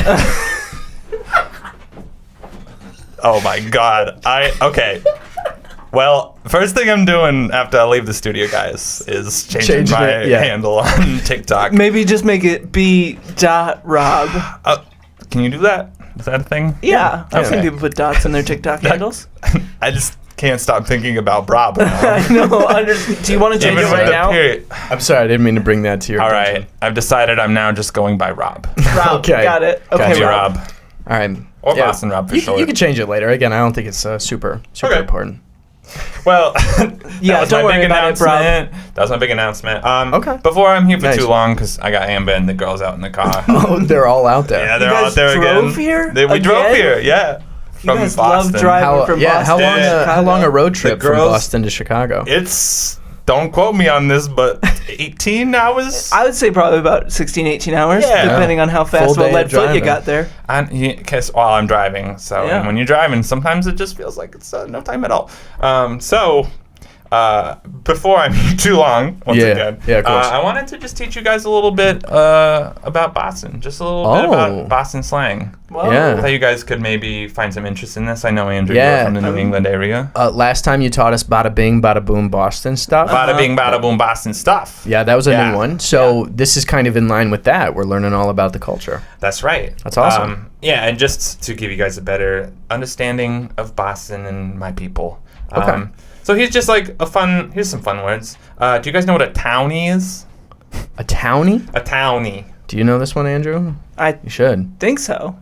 Oh my god. Okay. Well, first thing I'm doing after I leave the studio, guys, is changing Changing my it, yeah. handle on TikTok. Maybe just make it B. Rob. Can you do that? Is that a thing? Yeah, I've seen Okay. people put dots in their TikTok handles. I just can't stop thinking about Rob. I know. Do you want to change Even it with right the now? period. I'm sorry, I didn't mean to bring that to your All attention. right. I've decided I'm now just going by Rob. Rob, Okay. got it. Gotcha. Okay, Be Rob. Rob. All right. Or Boston Rob for you, short. You can change it later. Again, I don't think it's super Okay. important. Well, Yeah, that was don't my worry big about it, Rob. announcement. That was my big announcement. Okay. Before I'm here for Nice. too long, because I got Amber and the girls out in the car. Oh, they're all out there. Yeah, they're You all guys out there drove again. here? We drove Again? here, yeah. You From guys Boston. love driving from Boston. How long? Yeah. How long a road trip from girls- Boston to Chicago? It's, don't quote me on this, but 18 hours? I would say probably about 16, 18 hours, Yeah. depending on how fast Full of a day lead of foot you driving. got there. Because while I'm driving, so Yeah. and when you're driving, sometimes it just feels like it's no time at all. Before I'm here too long, once Yeah. again, Yeah, of course. I wanted to just teach you guys a little bit about Boston, just a little bit Oh. about Boston slang. Whoa. Yeah. I thought you guys could maybe find some interest in this. I know Andrew, Yeah. you're from the New England area. Last time you taught us bada bing, bada boom, Boston stuff. Bada bing, bada boom, Boston stuff. Yeah, that was a Yeah. new one. So this is kind of in line with that. We're learning all about the culture. That's right. That's awesome. Yeah, and just to give you guys a better understanding of Boston and my people. Okay. So here's just like here's some fun words. Do you guys know what a townie is? A townie? A townie. Do you know this one, Andrew? I You should. think so.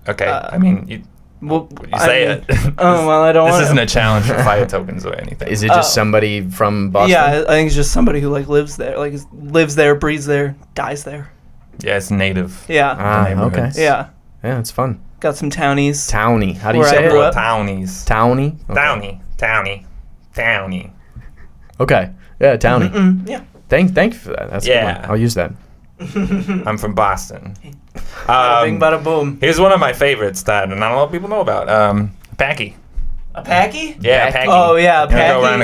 Okay, I mean, you Well, say I it. mean, Oh, well, I don't This want isn't a challenge for fire tokens or anything. Is it just Oh. somebody from Boston? Yeah, I think it's just somebody who like lives there, lives there, breathes there, dies there. Yeah, it's native. Yeah, Ah, okay. neighborhoods. yeah. Yeah, it's fun. Got some townies. Townie. How do you Where say I grew it? up. Townies. Townie? Okay. Townie. Okay. Yeah, townie. Yeah. Thank you for that. That's a good Yeah. one. I'll use that. I'm from Boston. Bada bing, bada boom. Here's one of my favorites that not a lot of people know about. Packy. A packy? Yeah, Packy. Packy. Oh yeah, You wanna packy. go around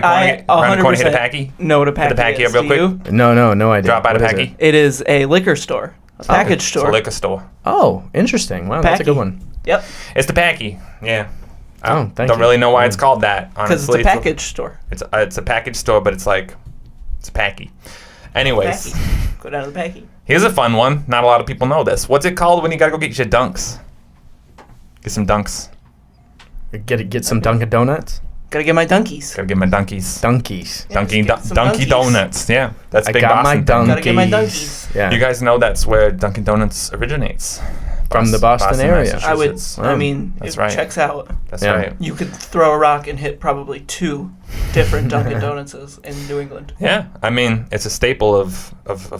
the corner, hit a 100% Packy? know what a packy Packy is. up real Do quick. you? No idea. Drop by the What is Packy. it? It is a liquor store. A package It's store. a liquor store. Oh, interesting. Wow, that's a Packy. good one. Yep. It's the Packy. Yeah. I Oh, thank don't you. really know why it's called that, Because honestly. it's a package store. It's a package store, but it's like, it's a Packy. Anyways, Packy. Go down to the Packy. here's a fun one. Not a lot of people know this. What's it called when you gotta go get your dunks? Get some dunks. Get some Dunkin' Donuts. Gotta get my Dunkies. Gotta get my Dunkies. Dunkies. Dunky get some Dunky Dunkies. Donuts. Yeah, that's I big got my Boston thing. Gotta get my Dunkies. Dunkies. Yeah. You guys know that's where Dunkin' Donuts originates. From the Boston area. I would. Massachusetts. I mean, That's it right. checks out. That's Yeah. right. You could throw a rock and hit probably 2 different Dunkin' Donuts in New England. Yeah, I mean, it's a staple of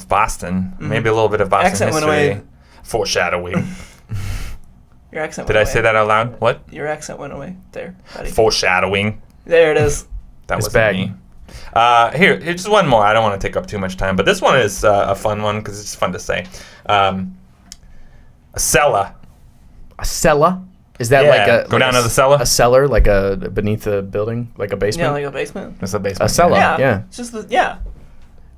Boston. Maybe a little bit of Boston Accent went history. away. Foreshadowing. Your accent Did went I away. say that out loud? What? Your accent went away there, buddy. Foreshadowing. There it is. That It's was back. me. Here's just one more. I don't want to take up too much time, but this one is a fun one because it's fun to say. A cellar. A cellar? Is that Yeah, like a go like down a to the cellar. A cellar, like a beneath a building, like a basement. Yeah, like a basement. It's a basement. A cellar. Yeah. yeah. It's just yeah.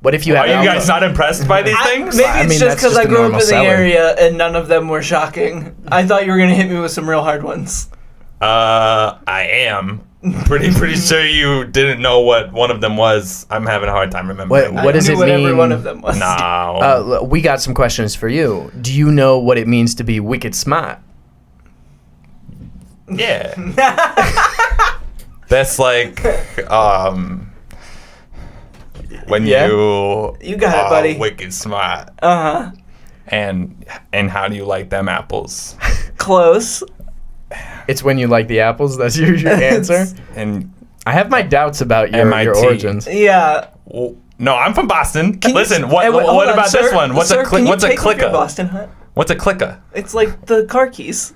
What if you Are have? you guys not impressed by these things? Maybe I it's mean, just that's because just I a grew up in normal the cellar. area and none of them were shocking. I thought you were gonna hit me with some real hard ones. I am pretty sure you didn't know what one of them was. I'm having a hard time remembering. What does I knew it what every mean? one of them was. No. We got some questions for you. Do you know what it means to be wicked smart? Yeah. That's like when Yeah. You got it, buddy. wicked smart. Uh huh. And how do you like them apples? Close. It's when you like the apples. That's your answer. And I have my doubts about your MIT. origins. Yeah. no, I'm from Boston. Can you Listen, s- what hey, wait, hold what on, about sir, this one? What's sir, a can you what's a take off your clicker? Boston hat? What's a clicker? It's like the car keys.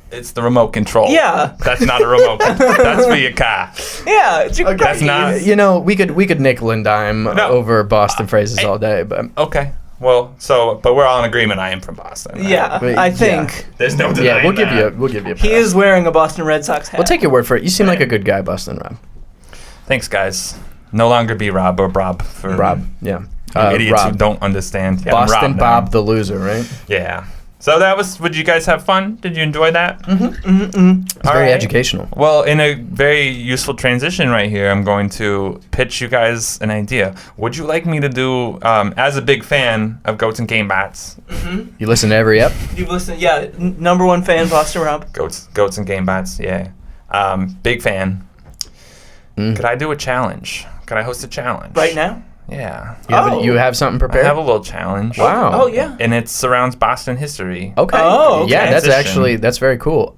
It's the remote control. Yeah. That's not a remote. That's for your car. Yeah, it's your car That's keys. not- You know, we could nickel and dime No. over Boston phrases all day, but Okay. Well, but we're all in agreement. I am from Boston. Yeah, But, I yeah. think There's no denying yeah, we'll give that. you a he pass. is wearing a Boston Red Sox hat. We'll take your word for it. You seem like a good guy, Boston Rob. Thanks, guys. No longer be Rob or Rob for Rob, yeah. you idiots who Rob. don't understand. Yeah, I'm Boston Rob Bob now. the loser, right? Yeah. So that was. Would you guys have fun? Did you enjoy that? It's very educational. Well, in a very useful transition right here, I'm going to pitch you guys an idea. Would you like me to do, as a big fan of Goats and Game Bats, You listen to every ep. You've listened, yeah. Number one fan, Boston Rob. Goats and Game Bats, yeah. Big fan. Could I do a challenge? Could I host a challenge? Right now? Yeah. You have something I prepared? have a little challenge. Wow. Oh yeah. And it surrounds Boston history. Okay. Oh, okay. Yeah, Transition. that's very cool.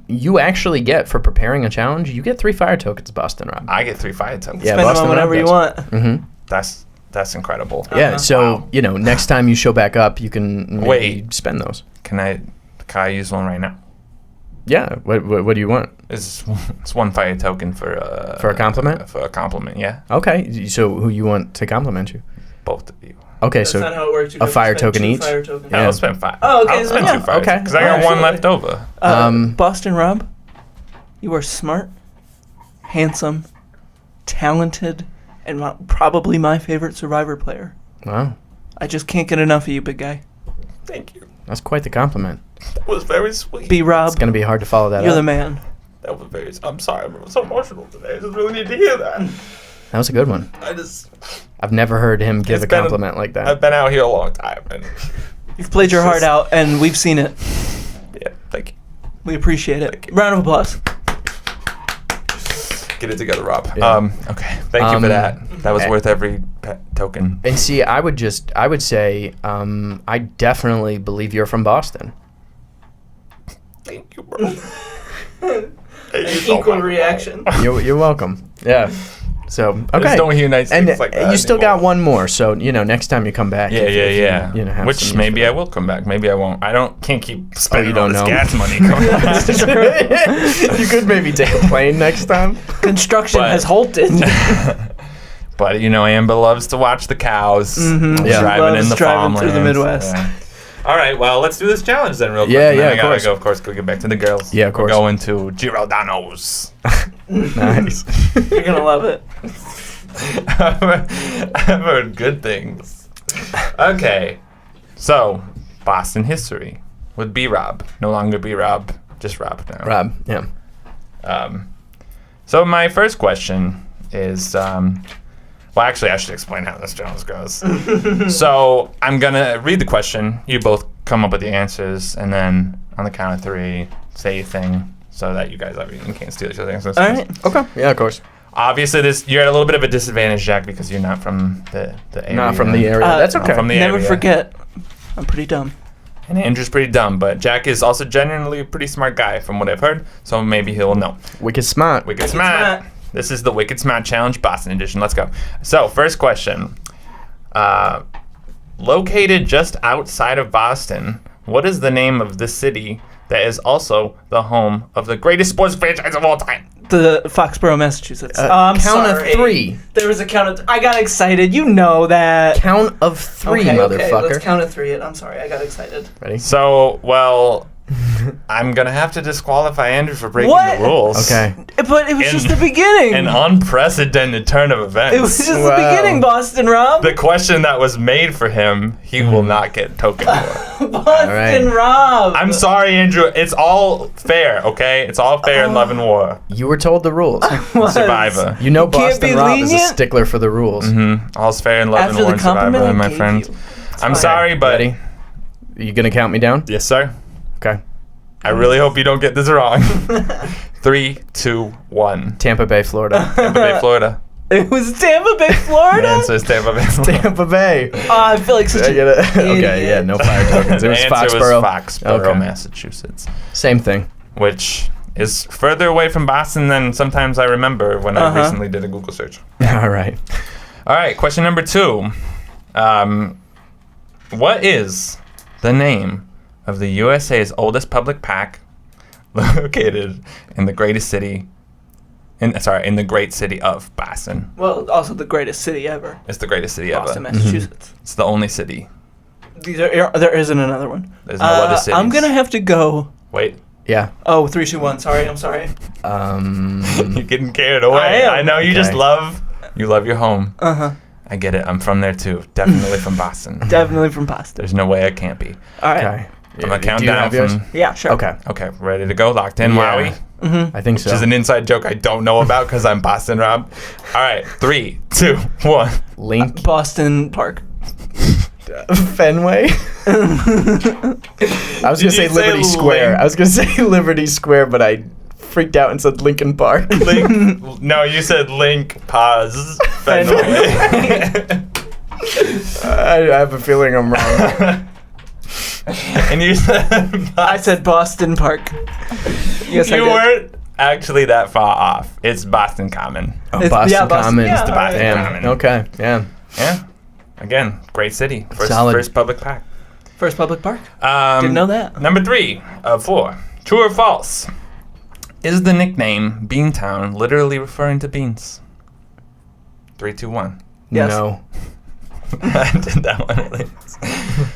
You actually get, for preparing a challenge, you get 3 fire tokens, Boston Rob. I get 3 fire tokens. Yeah, Spend them Boston on whatever Rob you does. want. That's incredible. Yeah, so, Wow. next time you show back up, you can maybe Wait. spend those. Can I use one right now? Yeah, what do you want? It's 1 fire token for a compliment? For a compliment, yeah. Okay, so who you want to compliment you? Both of you. Okay, That's so not how it works. You a have to fire spend token 2 each? Fire tokens. Yeah. I'll spend 5. Oh, okay, I'll so spend yeah. 2 fire Okay. because I got Alright. 1 left over. Boston Rob, you are smart, handsome, talented, and probably my favorite Survivor player. wow, I just can't get enough of you, big guy. Thank you. that's quite the compliment. That was very sweet. B Rob, It's gonna be hard to follow that you're up. the man. That was very. I'm sorry. I'm so emotional today. I just really need to hear that. That was a good one. I've never heard him give It's a been- compliment like that. I've been out here a long time, and You've played your heart out, and we've seen it. yeah, thank you. We appreciate it. Round of applause. Get it together, Rob. Yeah. Okay. Thank you for that. That was eh. worth every token. And see, I would say, I definitely believe you're from Boston. Thank you, bro. Equal reaction. You're welcome. Yeah. So I okay. just don't hear nice And things like that you still anymore. got one more, so next time you come back. Yeah, if you, have Which some maybe use I will come back. Maybe I won't. Can't keep spending don't all this know. gas money. Coming back. for that. You could maybe take a plane next time. Construction But- has halted. But Amber loves to watch the cows Yeah. driving in Loves the driving through the farmlands. Midwest. Yeah. All right, well, let's do this challenge then, real quick. Yeah, and then yeah, I gotta of course. go, of course, go get back to the girls. Yeah, of course. We're going to Giordano's. Nice. You're gonna love it. I've heard good things. Okay, So, Boston history with B-Rob. No longer B-Rob, just Rob now. Rob, yeah. So my first question is, well, actually, I should explain how this Jones goes. So I'm going to read the question. You both come up with the answers, and then on the count of 3, say a thing so that you guys can't steal each other's answers. All right. Okay. Yeah, of course. Obviously, you're at a little bit of a disadvantage, Jack, because you're not from the area. Not from the area. That's okay. Not from the Never area. forget, I'm pretty dumb. And Andrew's pretty dumb, but Jack is also genuinely a pretty smart guy from what I've heard, so maybe he'll know. Wicked smart. Wicked Smart. This is the Wicked Smart Challenge Boston edition. Let's go. So, first question. Located just outside of Boston, what is the name of the city that is also the home of the greatest sports franchise of all time? The Foxborough, Massachusetts. I'm count sorry. of 3. There was a count of... I got excited. You know that. Count of 3, Okay, motherfucker. let's count of 3 it. I'm sorry. I got excited. Ready? So, well, I'm going to have to disqualify Andrew for breaking What? the rules. Okay. But it was In- just the beginning. An unprecedented turn of events. It was just Wow. the beginning, Boston Rob. The question that was made for him, he will not get token for. Boston Rob. I'm sorry, Andrew. It's all fair, okay? It's all fair in love and war. You were told the rules. Was. Survivor. You know Can't Boston be Rob is a lenient? stickler for the rules. All's fair in love After and war the and compliment Survivor, I my gave friend. you. I'm sorry, but... Ready? You gonna count me down? Yes, sir. Okay. I really hope you don't get this wrong. 3, 2, 1. Tampa Bay, Florida. Tampa Bay, Florida. It was Tampa Bay, Florida. The answer is Tampa Bay, Florida. Tampa Bay. I feel like such I a get it. Okay, yeah, no fire tokens. The It was answer Foxborough. was Foxborough, Okay. Massachusetts. Same thing. Which is further away from Boston than sometimes I remember when I recently did a Google search. All right. All right, question number 2. What is the name of the USA's oldest public park located in the greatest city, in the great city of Boston? Well, also the greatest city ever. It's the greatest city Boston, ever. Massachusetts. It's the only city. There isn't another one. There's no other cities. I'm gonna have to go. Wait, Yeah. Oh, 3, 2, 1. Sorry, I'm sorry. you're getting carried away. I am. I know you just Okay. love your home. Uh-huh. I get it. I'm from there too. Definitely from Boston. Definitely from Boston. There's no way I can't be. All right. Okay. I'm gonna count Do you down have yours? from. Yeah, sure. Okay. Okay, ready to go? Locked in, Yeah. Wowie? I think so. Which is an inside joke I don't know about because I'm Boston Rob. All right, 3, 2, 1. Link Boston Park. Fenway. I was Did gonna say you say Liberty Square. Link? I was gonna say Liberty Square, but I freaked out and said Lincoln Park. Link. No, you said Link. Pause. Fenway. I have a feeling I'm wrong. And you said. I said Boston Park. Yes, I You did. weren't actually that far off. It's Boston Common. Oh, It's- Boston yeah, Boston- Common. yeah, It's the Boston Damn. Common. Okay. Yeah. Yeah. Again, great city. Solid. First public park. First public park. Didn't know that. Number 3 of 4. True or false? Is the nickname Beantown literally referring to beans? 3, 2, 1. Yes. No. I did that one earlier.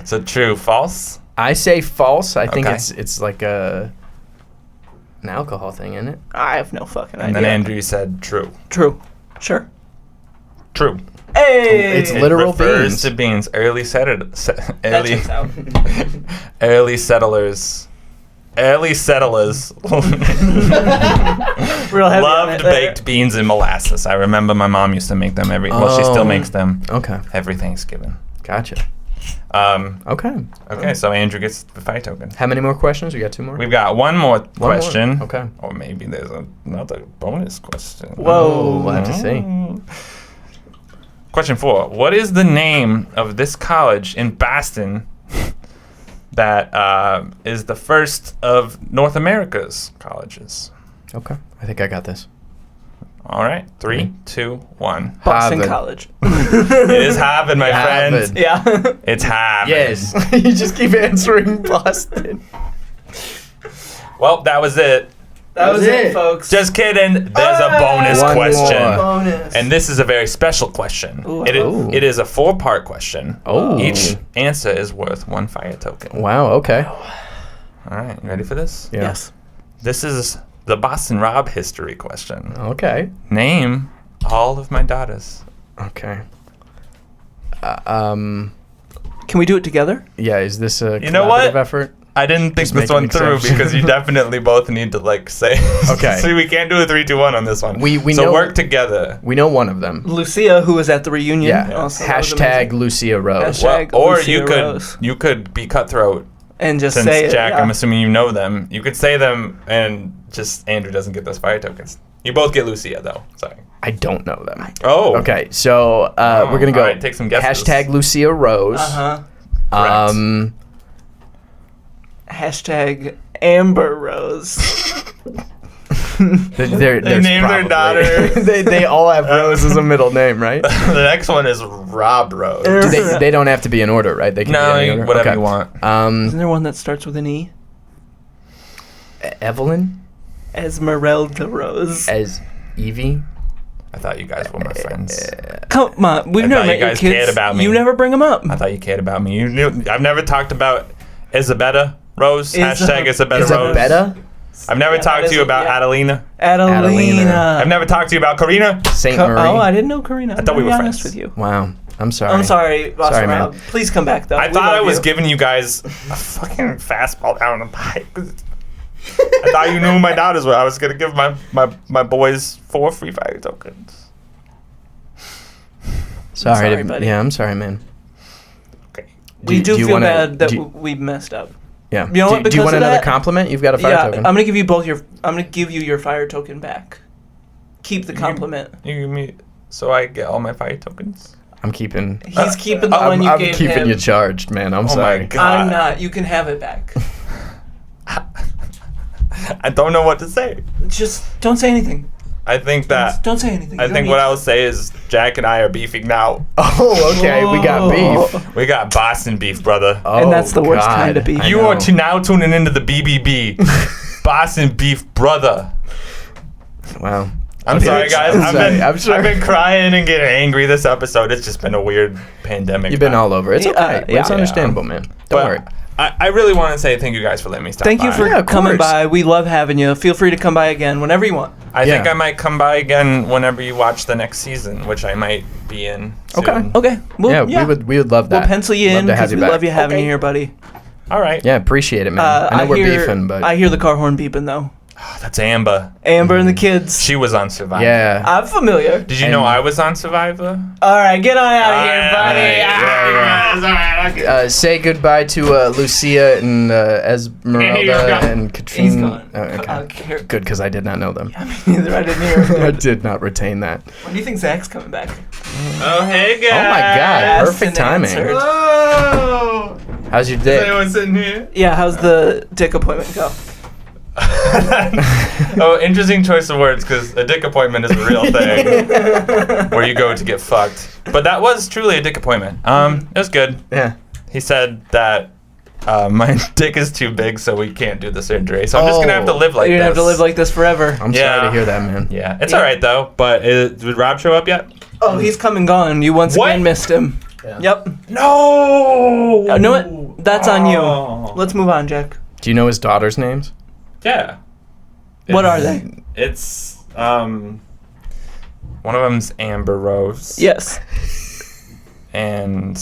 So true, false? I say false. I think Okay. it's like an alcohol thing, isn't it? I have no fucking And idea. then Andrew said true. True. Sure. True. Hey. It's literal it refers beans. to beans. Early That early checks out. early settlers. Early settlers Real heavy on loved it there. baked beans and molasses. I remember my mom used to make them she still Oh. makes them Okay. every Thanksgiving. Gotcha. Um, Okay. okay, so Andrew gets the fight token. How many more questions? We got 2 more. We've got one more One question. more. Okay. Or maybe there's another bonus question. Whoa. We'll have to see. Question 4. What is the name of this college in Boston that is the first of North America's colleges? Okay. I think I got this. All right. 3, 2, 1. Boston Harvard. College. It is Harvard, my friend. Harvard. Yeah. It's Harvard. Yes. You just keep answering Boston. Well, that was it. That was it, folks. Just kidding. There's a bonus One question. more. bonus. And this is a very special question. Ooh, oh. It is a 4-part question. Oh. Each answer is worth 1 fire token. Wow. Okay. All right, you ready for this? Yeah. Yes. This is the Boston Rob history question. Okay. Name all of my daughters. Okay. Can we do it together? Yeah, is this a You know what? collaborative effort? I didn't think Just this make an one through exception. because you definitely both need to like say. Okay. So we can't do a 3, 2, 1 on this one. We so know- work together. We know one of them. Lucia, who was at the reunion. Yeah. Also, that was Hashtag amazing. Lucia Rose. Hashtag- Or Lucia you could Rose. you could be cutthroat. And just Since say it. Jack, yeah. I'm assuming you know them. You could say them, and just Andrew doesn't get those fire tokens. You both get Lucia though. Sorry. I don't know them. Oh. Okay, so we're gonna go. All right, take some guesses. Hashtag Lucia Rose. Uh-huh. Hashtag Amber Rose. They named their daughter. they all have Rose as a middle name, right? The next one is Rob Rose. They don't have to be in order, right? They can No, be in any order. whatever Okay. you want. Isn't there one that starts with an E? Evelyn Esmeralda Rose. as Evie. I thought you guys were my friends. Come on, we've I never thought met you your guys kids. cared about me. You never bring them up. I thought you cared about me. You knew. I've never talked about Isabella Rose. Hashtag Isabella Rose. Isabella, I've never Yeah, talked that to you is- about yeah. Adelina. Adelina. I've never talked to you about Karina. Saint Marie. Oh, I didn't know Karina. I thought we I'll be were honest friends. with you. Wow, I'm sorry. I'm sorry, Boss Sorry, man. Rob. Please come back, though. I We thought I love was you. giving you guys a fucking fastball down the pipe. I thought you knew who my daughters were. I was gonna give my boys 4 free fire tokens. Sorry, buddy. Yeah, I'm sorry, man. Okay. We do feel wanna- bad that do you- we messed up. Yeah. You know what, Do you because want of another that- compliment? You've got a fire Yeah, token. I'm gonna give you both your. I'm gonna give you your fire token back. Keep the compliment. You give me so I get all my fire tokens. I'm keeping. He's keeping the one you I'm gave keeping him. you charged, man. I'm Oh my sorry. God. I'm not. You can have it back. I don't know what to say. Just don't say anything. I think that. Don't say anything. I You don't think need what to. I will say is Jack and I are beefing now. Oh, okay. We got beef. We got Boston beef, brother. Oh, And that's the worst God. kind of beef. I You know. are now tuning into the BBB. Boston beef, brother. Wow. I'm sorry, guys. I'm sorry. I'm sure. I've been crying and getting angry this episode. It's just been a weird pandemic. You've been time. all over. It's Yeah, okay. yeah. It's understandable, man. Don't But worry. I really want to say thank you guys for letting me stop Thank you by. for Yeah, of coming course. by. We love having you. Feel free to come by again whenever you want. I think Yeah. I might come by again whenever you watch the next season, which I might be in soon. Okay. Okay. Well, Yeah, we would love that. We'll pencil you Love in to have because you we back. love you having Okay. you here, buddy. All right. Yeah, appreciate it, man. I know we're hear, beefing, but I hear the car horn beeping though. That's Amber. Amber and the kids. She was on Survivor. yeah. I'm familiar. Did you know I was on Survivor? All right, get on out of here, buddy. Say goodbye to Lucia and Esmeralda and Katrina. He's gone. Okay. Good, because I did not know them. Neither I didn't hear. I did not retain that. When do you think Zach's coming back? Oh, hey, guys. Oh my God! Asked Perfect and timing. answered. Oh. How's your Is dick? anyone sitting here? Yeah, how's the dick appointment go? Oh, interesting choice of words because a dick appointment is a real thing where you go to get fucked. But that was truly a dick appointment. It was good. Yeah. He said that my dick is too big, so we can't do the surgery. So I'm just gonna have to live like You're this. gonna have to live like this forever. I'm Yeah. sorry to hear that, man. Yeah, it's all right though. But did Rob show up yet? Oh, he's come and gone. You once What? again missed him. Yep. No. You know what? That's on you. Oh. Let's move on, Jack. Do you know his daughter's names? Yeah. What are they? It's one of them's Amber Rose. Yes. And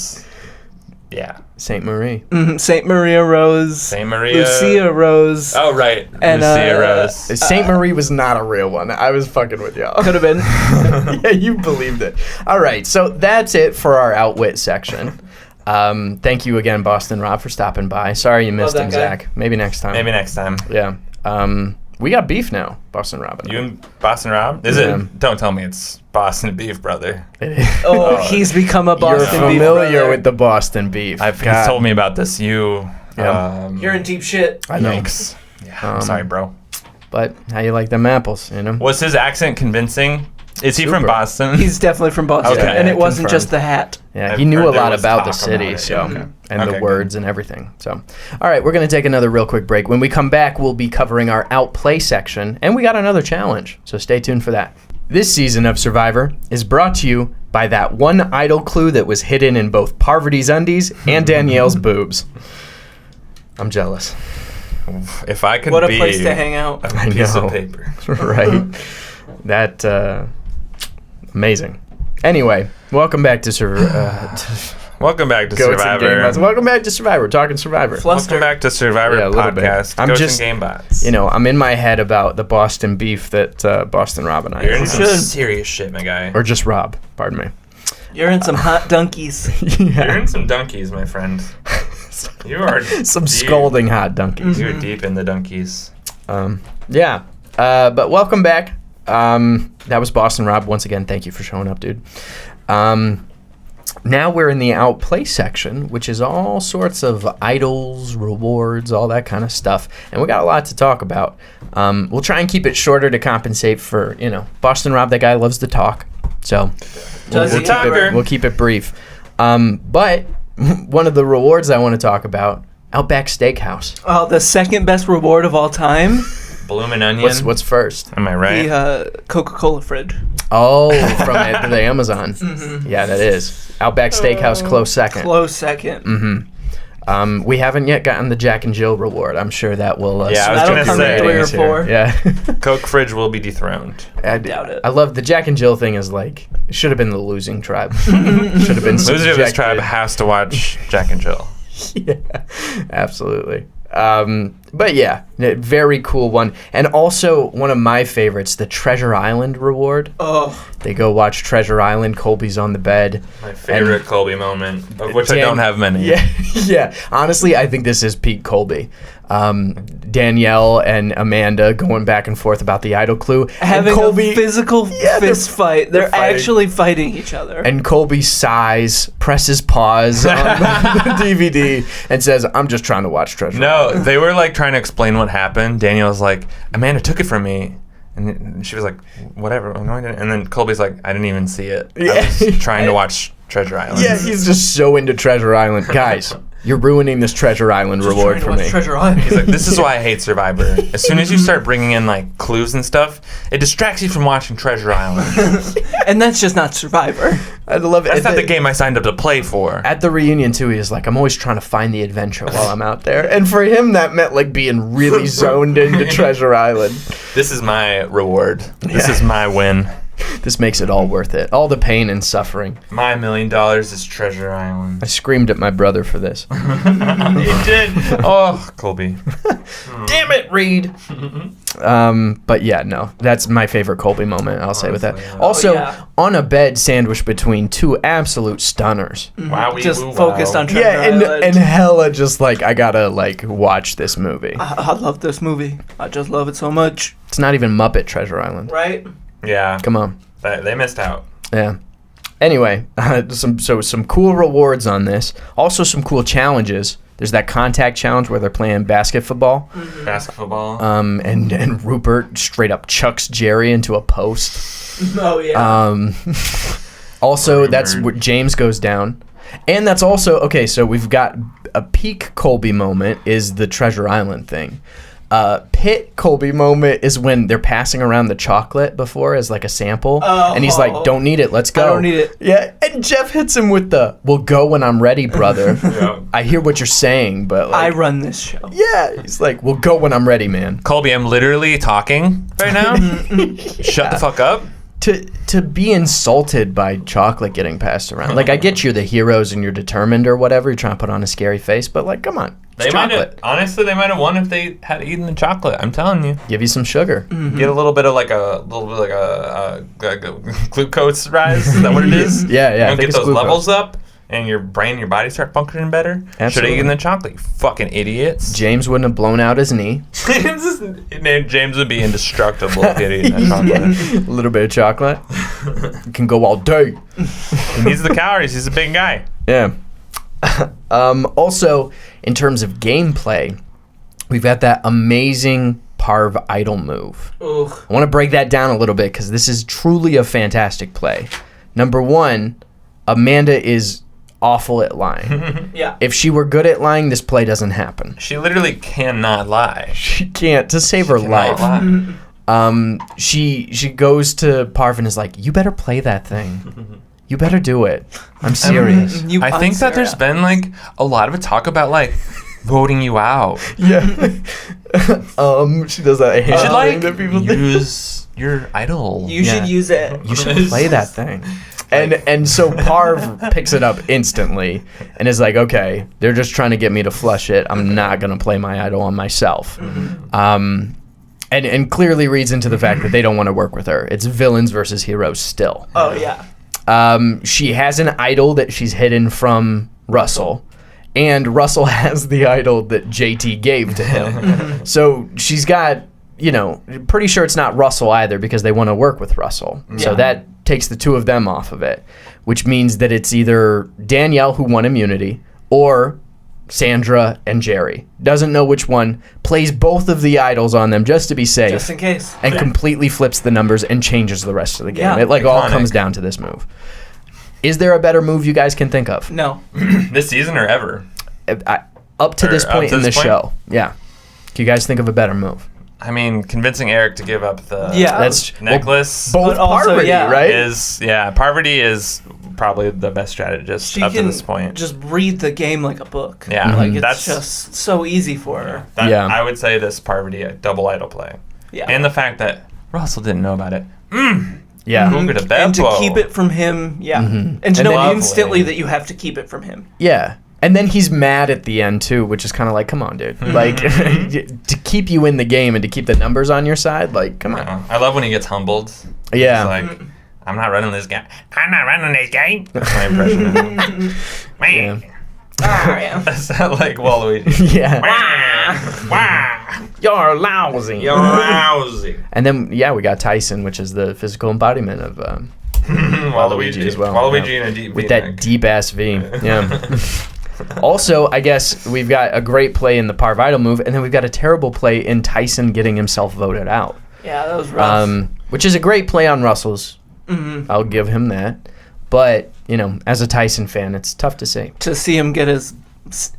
yeah, Saint Marie. Saint Maria Rose. Saint Maria. Lucia Rose. Oh right, And, Lucia Rose. Saint Marie was not a real one. I was fucking with y'all. Could have been. Yeah, you believed it. All right, so that's it for our outwit section. Thank you again, Boston Rob, for stopping by. Sorry you missed that him, guy. Zach. Maybe next time. Maybe next time. Yeah. We got beef now, Boston Rob. and I. You and Boston Rob? Is Yeah. it? Don't tell me it's Boston beef, brother. Oh, he's become a You're Boston beef familiar brother. with the Boston beef. He's God. told me about this. You. Yeah. You're in deep shit. I know. Yikes. Yeah. I'm sorry, bro. But how you like them apples, you know? Was his accent convincing? Is he Super. from Boston? He's definitely from Boston, Okay, and it wasn't confirmed. just the hat. Yeah, I've he knew heard a there lot was about the talk city, about it, so yeah. and Okay, the good. words and everything. So, all right, we're going to take another real quick break. When we come back, we'll be covering our outplay section, and we got another challenge. So stay tuned for that. This season of Survivor is brought to you by that one idol clue that was hidden in both Parvati's undies and Danielle's boobs. I'm jealous. If I could What a be place to hang out. a I piece know. of paper. Right? That amazing. Anyway, welcome back to Welcome back to Goats and Survivor. GameBots. Welcome back to Survivor. We're talking Survivor. Welcome back to Survivor Yeah, a little bit. podcast. I'm Goats just- and GameBots. You know, I'm in my head about the Boston beef that Boston Rob and I You're in have. some should. serious shit, my guy. Or just Rob, pardon me. You're in some hot Dunkies. You're in some Dunkies, my friend. You are Some deep. scalding hot Dunkies. You're deep in the Dunkies. Yeah. But welcome back. That was Boston Rob. Once again, thank you for showing up, dude. Now we're in the outplay section, which is all sorts of idols, rewards, all that kind of stuff. And we got a lot to talk about. We'll try and keep it shorter to compensate for, Boston Rob, that guy loves to talk. So we'll keep it brief. But one of the rewards I want to talk about, Outback Steakhouse. Oh, the second best reward of all time? Bloomin' onion. What's first? Am I right? The Coca-Cola fridge. Oh, from the Amazon. Yeah, that is. Outback Steakhouse, close second. Close second. We haven't yet gotten the Jack and Jill reward. I'm sure that will. Yeah, I was That'll gonna come say. in 3 or 4. Yeah. Coke fridge will be dethroned. I doubt it. I love the Jack and Jill thing. Is like it should have been the losing tribe. Should have been. Loser of this subjected. tribe has to watch Jack and Jill. Yeah, absolutely. But yeah, very cool one. And also one of my favorites, the Treasure Island reward. Oh, They go watch Treasure Island. Colby's on the bed. My favorite Colby moment, of which I Dan- don't have many. Yeah, yeah. Honestly, I think this is peak Colby. Danielle and Amanda going back and forth about the idol clue. having and Colby, a physical fist fight. They're fighting. actually fighting each other. And Colby sighs, presses pause on the DVD, and says, "I'm just trying to watch Treasure." No, they were like trying to explain what happened. Danielle was like, Amanda took it from me. And she was like, whatever. No, I didn't. And then Colby's like, I didn't even see it. Yeah. I was trying to watch Treasure Island. Yeah, he's just so into Treasure Island. Guys, you're ruining this Treasure Island reward for me. Treasure Island. He's like, this is why I hate Survivor. As soon as you start bringing in like clues and stuff, it distracts you from watching Treasure Island. And that's just not Survivor. I love it. That's not the game I signed up to play for. At the reunion, too, he was like, I'm always trying to find the adventure while I'm out there. And for him, that meant like being really zoned into Treasure Island. This is my reward. This Yeah. is my win. This makes it all worth it. All the pain and suffering. My $1 million is Treasure Island. I screamed at my brother for this. You did. Oh, Colby. Damn it, Reed. But yeah, no, that's my favorite Colby moment. I'll say with that. Honestly, yeah. Also, yeah. on a bed sandwiched between two absolute stunners. Wowie Just woo focused wow. on Treasure Yeah, Island. and hella just like I gotta like watch this movie. I love this movie. I just love it so much. It's not even Muppet Treasure Island. Right? Yeah. Come on. They missed out. Yeah. Anyway, some cool rewards on this. Also some cool challenges. There's that contact challenge where they're playing basketball. Basketball. And Rupert straight up chucks Jerry into a post. Oh, yeah. Also, that's where James goes down. And that's also, okay, so we've got a peak Colby moment is the Treasure Island thing. Pit Colby moment is when they're passing around the chocolate before as like a sample. And he's like, don't need it, let's go. I don't need it. Yeah, and Jeff hits him with the, we'll go when I'm ready, brother. Yeah. I hear what you're saying, but I like, run this show. yeah, he's like, we'll go when I'm ready, man. Colby, I'm literally talking right now. Shut the fuck up. To be insulted by chocolate getting passed around. Like, I get you're the heroes and you're determined or whatever. You're trying to put on a scary face, but like, come on. It's They might chocolate. have, honestly, they might have won if they had eaten the chocolate. I'm telling you. Give you some sugar. Get a little bit of like a glucose rise. Is that what it is? Yeah, yeah, I You think get it's those glucose. levels up, and your brain, your body start functioning better. Should Absolutely. have eaten the chocolate. You fucking idiots. James wouldn't have blown out his knee. James would be indestructible if he had eaten that chocolate. A little bit of chocolate. Can go all day. He needs the calories. He's a big guy. Yeah. Also, in terms of gameplay, we've got that amazing Parv idol move. Ugh. I want to break that down a little bit because this is truly a fantastic play. Number one, Amanda is awful at lying. Yeah. If she were good at lying, this play doesn't happen. She literally cannot lie. She can't, to save her Cannot life. lie. She goes to Parv and is like, you better play that thing. You better do it. I'm serious. You I think that there's been like a lot of talk about like voting you out. Yeah. She does that hand You should like thing that people do. use your idol. You should use it. You should play that thing. And so Parv picks it up instantly and is like, okay, they're just trying to get me to flush it. I'm not going to play my idol on myself. And clearly reads into the fact that they don't want to work with her. It's villains versus heroes still. Oh, yeah. She has an idol that she's hidden from Russell. And Russell has the idol that JT gave to him. So she's got, pretty sure it's not Russell either because they want to work with Russell. Yeah. So that takes the two of them off of it, which means that it's either Danielle who won immunity or Sandra and Jerry. Doesn't know which one, plays both of the idols on them just to be safe. Just in case. And completely flips the numbers and changes the rest of the game. Yeah. It all comes down to this move. Is there a better move you guys can think of? No. This season or ever? Up to this point in the show. Yeah. Can you guys think of a better move? I mean, convincing Eric to give up the necklace. Both Parvati, right? Parvati is probably the best strategist she up to can this point. Just read the game like a book. Yeah, like it's just so easy for her. I would say this Parvati a double idol play. Yeah, and the fact that Russell didn't know about it. Yeah, and to keep it from him. Yeah, and to know instantly that you have to keep it from him. Yeah. And then he's mad at the end, too, which is kind of like, come on, dude. Like, to keep you in the game and to keep the numbers on your side, like, come on. I love when he gets humbled. Yeah. He's like, I'm not running this game. I'm not running this game. That's my impression of him. Yeah. Is that like Waluigi? Yeah. You're lousy. You're lousy. And then, we got Tyson, which is the physical embodiment of Waluigi as well. Waluigi in a deep V. With that deep-ass V. Yeah. Also, I guess we've got a great play in the Parv idol move, and then we've got a terrible play in Tyson getting himself voted out. Yeah, that was rough. Which is a great play on Russell's. Mm-hmm. I'll give him that. But, as a Tyson fan, it's tough to say. To see him get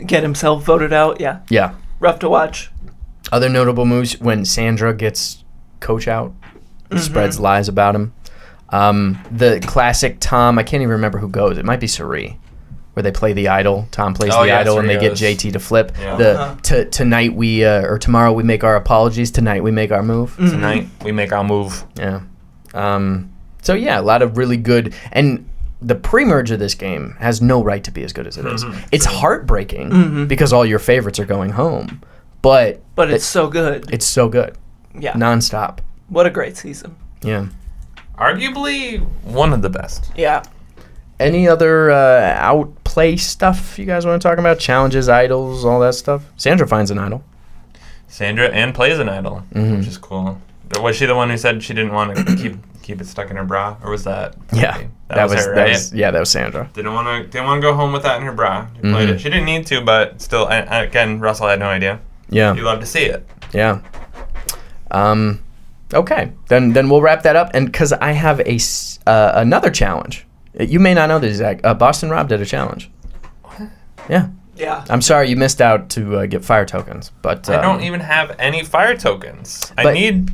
himself voted out, yeah. Yeah. Rough to watch. Other notable moves, when Sandra gets Coach out, spreads lies about him. The classic Tom, I can't even remember who goes. It might be Suri, where they play the idol. Tom plays the idol, and they get JT to flip. Yeah. Tonight or tomorrow we make our apologies. Tonight we make our move. Mm-hmm. Tonight we make our move. Yeah. So a lot of really good, and the pre-merge of this game has no right to be as good as it is. It's heartbreaking because all your favorites are going home, but it's so good. It's so good. Yeah. Nonstop. What a great season. Yeah. Arguably one of the best. Yeah. Any other outplay stuff you guys want to talk about? Challenges, idols, all that stuff? Sandra finds an idol. Sandra and plays an idol, which is cool. Was she the one who said she didn't want to keep it stuck in her bra, or was that? Yeah, that was her, right? That was Sandra. Didn't want to go home with that in her bra. She played it. She didn't need to, but still, again, Russell had no idea. Yeah, you love to see it. Yeah. Okay, then we'll wrap that up, and because I have another challenge. You may not know this, Zach. Boston Rob did a challenge. What? Yeah. Yeah. I'm sorry you missed out to get fire tokens, but I don't even have any fire tokens. I need.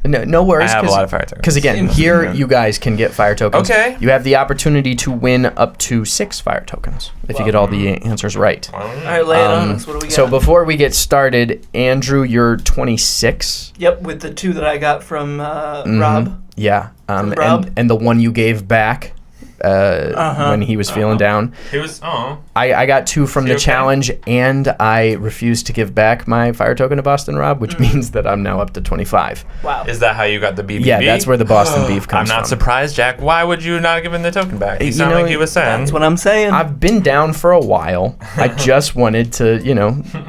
No worries. I have a lot of fire tokens. Because again, here you guys can get fire tokens. Okay. You have the opportunity to win up to 6 fire tokens if you get all the answers right. All right, lay it on us. What do we got? So before we get started, Andrew, you're 26. Yep, with the 2 that I got from Rob. Yeah. Rob. And the one you gave back when he was feeling down. He was. I got 2 from the challenge, and I refused to give back my fire token to Boston Rob, which means that I'm now up to 25. Wow. Is that how you got the BBB? Yeah, that's where the Boston beef comes from. I'm not surprised, Jack. Why would you not give him the token back? You sound like you was saying. That's what I'm saying. I've been down for a while. I just wanted to,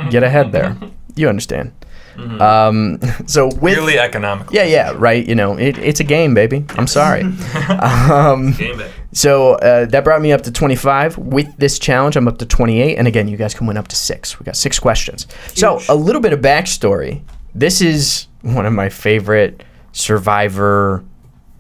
get ahead there. You understand. So with really economical. Yeah, right. It's a game, baby. I'm sorry. Game it. So that brought me up to 25. With this challenge, I'm up to 28. And again, you guys can win up to 6. We got 6 questions. Huge. So a little bit of backstory. This is one of my favorite Survivor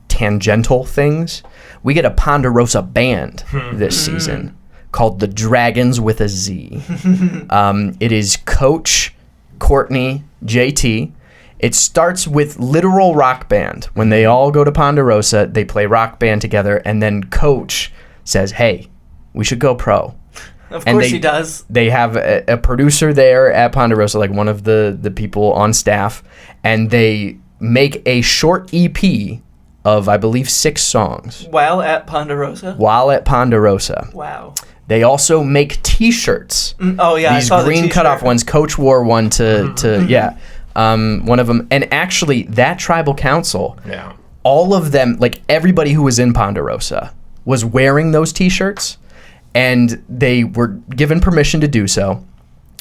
tangential things. We get a Ponderosa band this season called the Dragons with a Z. It is Coach, Courtney, JT. It starts with literal rock band. When they all go to Ponderosa, they play rock band together, and then Coach says, hey, we should go pro. Of course he does. They have a producer there at Ponderosa, like one of the people on staff, and they make a short EP of, I believe, 6 songs While at Ponderosa? while at Ponderosa. Wow. They also make T-shirts. Oh, yeah, These I saw green the cutoff t-shirt. ones. Coach wore one to one of them. And actually, that tribal council, all of them, like everybody who was in Ponderosa, was wearing those T-shirts, and they were given permission to do so.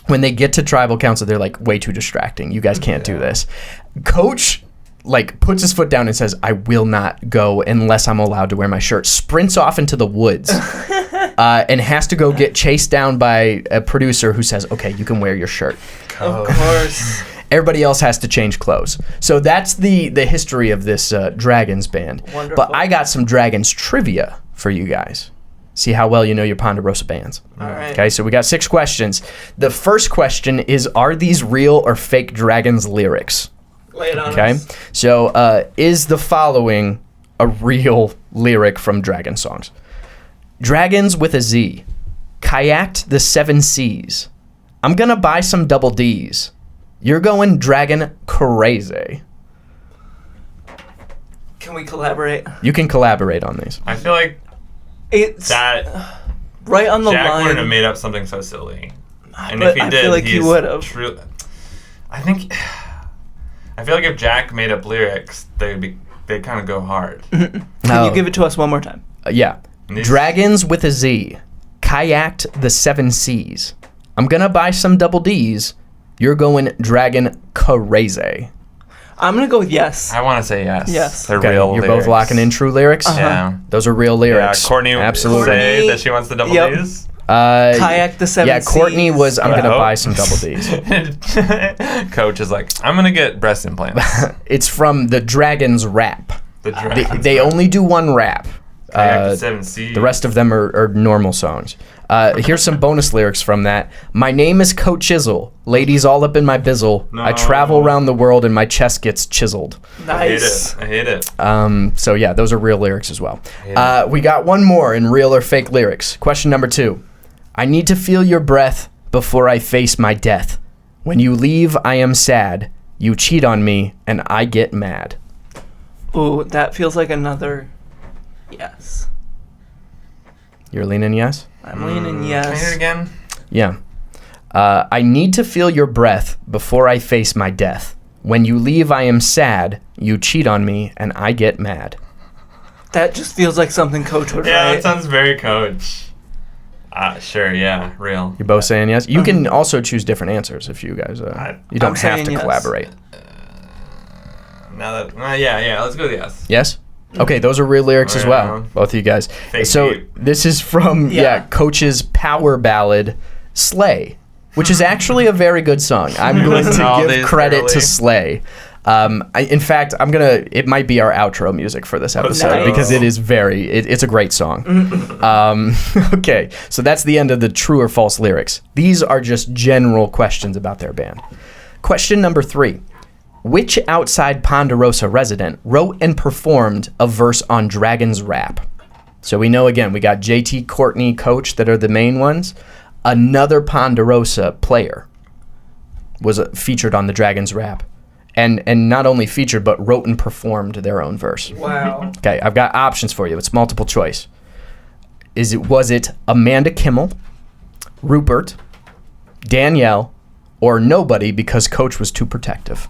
When they get to tribal council, they're like, way too distracting. You guys can't do this. Coach like puts his foot down and says, I will not go unless I'm allowed to wear my shirt. Sprints off into the woods and has to go get chased down by a producer who says, okay, you can wear your shirt. Of course. Everybody else has to change clothes. So that's the history of this Dragons band. Wonderful. But I got some Dragons trivia for you guys. See how well you know your Ponderosa bands. All right. Okay, so we got 6 questions. The first question is, are these real or fake Dragons lyrics? Lay it on Okay, us. so is the following a real lyric from Dragon songs? Dragons with a Z, kayaked the 7 seas. I'm gonna buy some double D's. You're going dragon crazy. Can we collaborate? You can collaborate on these. I feel like It's that right on the Jack line. wouldn't have made up something so silly. And But if he I did, feel like he he's would have. true. I feel like if Jack made up lyrics, they'd kind of go hard. Can Oh. you give it to us one more time? Yeah. These- Dragons with a Z, kayaked the 7 seas. I'm gonna buy some double D's. You're going dragon crazy. I'm going to go with yes. I want to say yes. Yes. They're Okay, real you're lyrics. both locking in true lyrics? Yeah. Those are real lyrics. Yeah, Courtney Absolutely. would say Courtney- that she wants the double Yep. D's. Kayak the 7 Yeah, Courtney seas. was, I'm I going to hope. buy some double D's. Coach is like, I'm going to get breast implants. It's from the Dragons rap. The They, Dragons they rap. only do one rap. Kayak the 7 seas. The rest of them are normal songs. Here's some bonus lyrics from that. My name is Coach Chisel. Ladies all up in my bizzle. I travel around the world and my chest gets chiseled. Nice. I hate it. So yeah, those are real lyrics as well. We got one more in real or fake lyrics. Question number 2. I need to feel your breath before I face my death. When you leave, I am sad. You cheat on me and I get mad. Ooh, that feels like another yes. You're leaning yes? I'm leaning Can you yes. hear it again? Yeah. I need to feel your breath before I face my death. When you leave, I am sad. You cheat on me, and I get mad. That just feels like something Coach would Yeah, write. that sounds very Coach. Sure, yeah, real. You're both saying yes? You can also choose different answers if you guys... you I'm don't have saying to yes. collaborate. Now that, yeah, let's go with yes. Yes? Okay, those are real lyrics as well, Yeah. both of you guys. Fake So beat. this is from Coach's power ballad, Slay, which is actually a very good song. I'm going All to these give credit to early. Slay. In fact, it might be our outro music for this episode Nice. because it is it's a great song. Okay, so that's the end of the true or false lyrics. These are just general questions about their band. Question number 3. Which outside Ponderosa resident wrote and performed a verse on Dragon's Rap? So we know, again, we got JT, Courtney, Coach that are the main ones. Another Ponderosa player was featured on the Dragon's Rap. And not only featured, but wrote and performed their own verse. Wow. Okay, I've got options for you. It's multiple choice. Was it Amanda Kimmel, Rupert, Danielle, or nobody because Coach was too protective?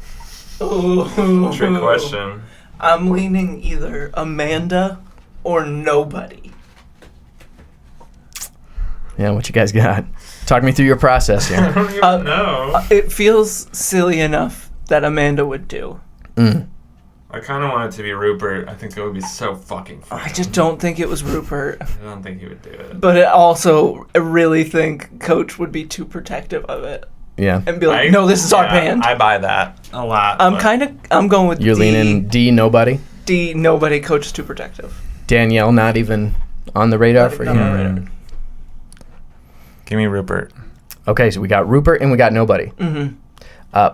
Ooh. Trick question. I'm leaning either Amanda or nobody. Yeah, what you guys got? Talk me through your process here. I don't even know. It feels silly enough that Amanda would do. I kind of want it to be Rupert. I think it would be so fucking fun. I just don't think it was Rupert. I don't think he would do it. But I really think Coach would be too protective of it Yeah. and be like, no, this is our band. I buy that a lot. I'm but- going with You're D. leaning D, nobody? D, nobody. Coach is too protective. Danielle, not even on the radar for you? Not on the radar. Give me Rupert. Okay, so we got Rupert and we got nobody. Mm-hmm.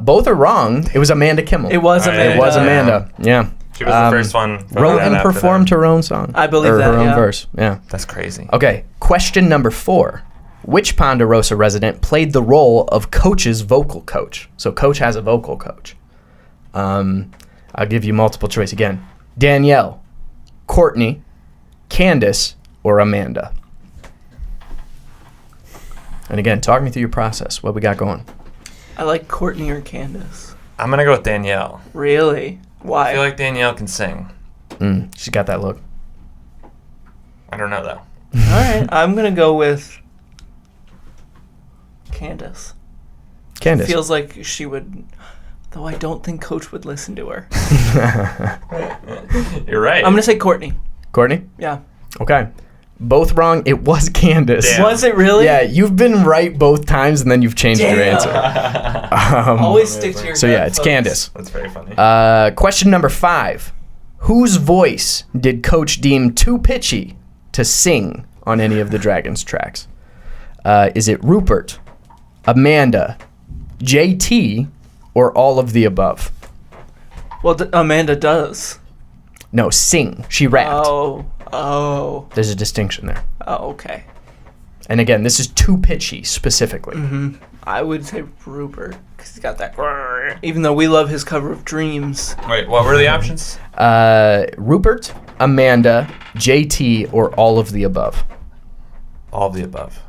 Both are wrong. It was Amanda Kimmel. It was Oh, yeah, Amanda. It was Amanda. Yeah. She was the first one. Wrote and after performed that. her own song. I believe or that, her own yeah. verse. Yeah. That's crazy. Okay, question number 4. Which Ponderosa resident played the role of Coach's vocal coach? So Coach has a vocal coach. I'll give you multiple choice again. Danielle, Courtney, Candace, or Amanda? And again, talk me through your process. What we got going? I like Courtney or Candace. I'm going to go with Danielle. Really? Why? I feel like Danielle can sing. She's got that look. I don't know, though. All right, I'm going to go with Candace. Candace. Feels like she would, though I don't think Coach would listen to her. You're right. I'm going to say Courtney. Courtney? Yeah. Okay. Both wrong. It was Candace. Damn. Was it really? Yeah, you've been right both times, and then you've changed your answer. Always stick to your So gut, yeah, it's folks. Candace. That's very funny. Question number 5. Whose voice did Coach deem too pitchy to sing on any of the Dragons tracks? Is it Rupert, Amanda, JT, or all of the above? Well, Amanda does. No, sing. She rapped. Oh. There's a distinction there. Oh, okay. And again, this is too pitchy specifically. I would say Rupert, because he's got that grrr, even though we love his cover of Dreams. Wait, what were the options? Rupert, Amanda, JT, or all of the above? All of the above.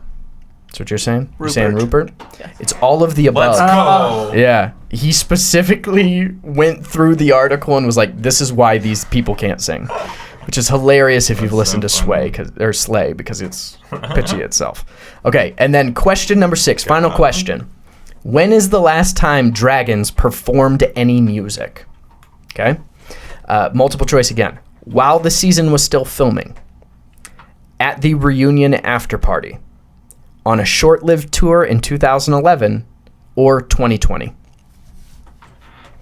That's what you're saying? You're Rupert. saying Rupert? Yeah. It's all of the above. Let's go. Yeah. He specifically went through the article and was like, this is why these people can't sing. Which is hilarious if you've That's listened so to funny. Slay, because it's pitchy itself. Okay, and then question number 6, final question. When is the last time Dragons performed any music? Okay. Multiple choice again. While the season was still filming, at the reunion after party, on a short-lived tour in 2011, or 2020?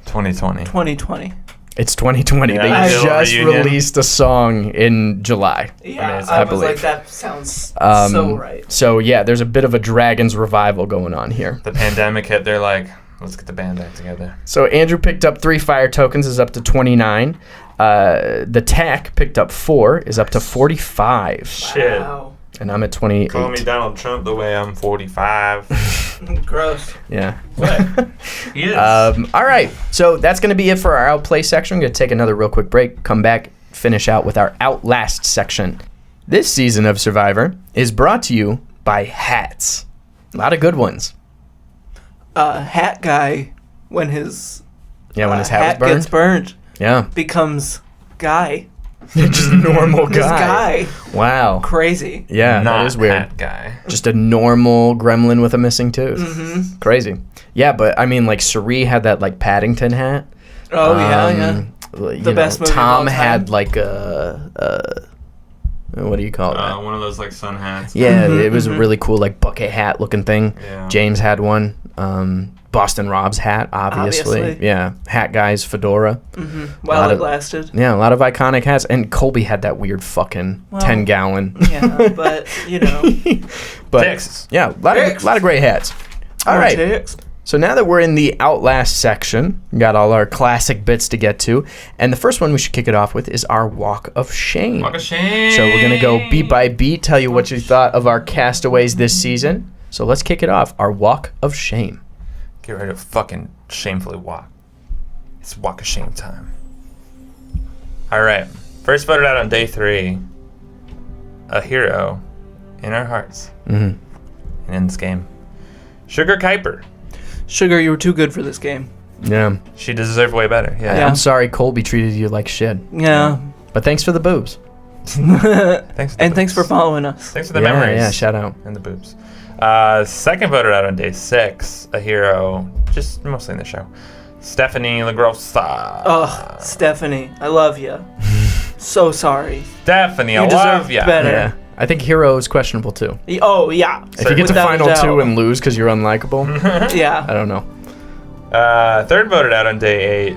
2020. 2020. It's 2020. Yeah, They little just reunion. released a song in July. Yeah, Amazing. I I was like, believe. that sounds Um, so right. So yeah, there's a bit of a Dragons revival going on here. The pandemic hit. They're like, let's get the band back together. So Andrew picked up 3 fire tokens, is up to 29. The Tack picked up 4, is up to 45. Shit. Wow. And I'm at 28. Call me Donald Trump the way I'm 45. Gross. Yeah. What? He is. All right. So that's going to be it for our Outplay section. We're going to take another real quick break, come back, finish out with our Outlast section. This season of Survivor is brought to you by hats. A lot of good ones. Hat guy, when his Yeah, when his hat was gets burned, Yeah. becomes guy. Just a normal This guy. guy. Wow. Crazy. Yeah, Not that is weird. Hat guy. Just a normal gremlin with a missing tooth. Mm-hmm. Crazy. Yeah, but I mean, like, Sheree had that, like, Paddington hat. Oh, yeah. The best movie of Tom all time. had, like, a what do you call that? One of those like sun hats. Yeah, it was a really cool, like, bucket hat looking thing. Yeah. James had one. Boston Rob's hat, obviously. Obviously. Yeah. Hat guy's fedora. While lot it of- lasted. Yeah, a lot of iconic hats. And Colby had that weird fucking Well, 10-gallon. Yeah, but, you know. But Texas. yeah, a lot of great hats. All right. Text. So now that we're in the Outlast section, we got all our classic bits to get to. And the first one we should kick it off with is our Walk of Shame. Walk of shame. So we're going to go beat by beat, tell you what you thought of our castaways this season. So let's kick it off. Our Walk of Shame. Get ready to fucking shamefully walk. It's walk of shame time. All right. First voted out on day 3. A hero in our hearts. Mm-hmm. And in this game. Sugar Kuiper. Sugar, you were too good for this game. Yeah. She deserved way better. Yeah. I'm sorry Colby treated you like shit. Yeah. But thanks for the boobs. Thanks. And thanks for following us. Thanks for the Yeah, memories. yeah, shout out. And the boobs. Second voted out on day 6, a hero, just mostly in the show. Stephanie LaGrossa. Oh, Stephanie, I love you. So sorry. Stephanie, I You love deserve ya. better. Yeah. I think hero is questionable too. Oh, yeah. If you get to Without a final doubt. 2 and lose because you're unlikable, I Yeah. don't know. Third voted out on day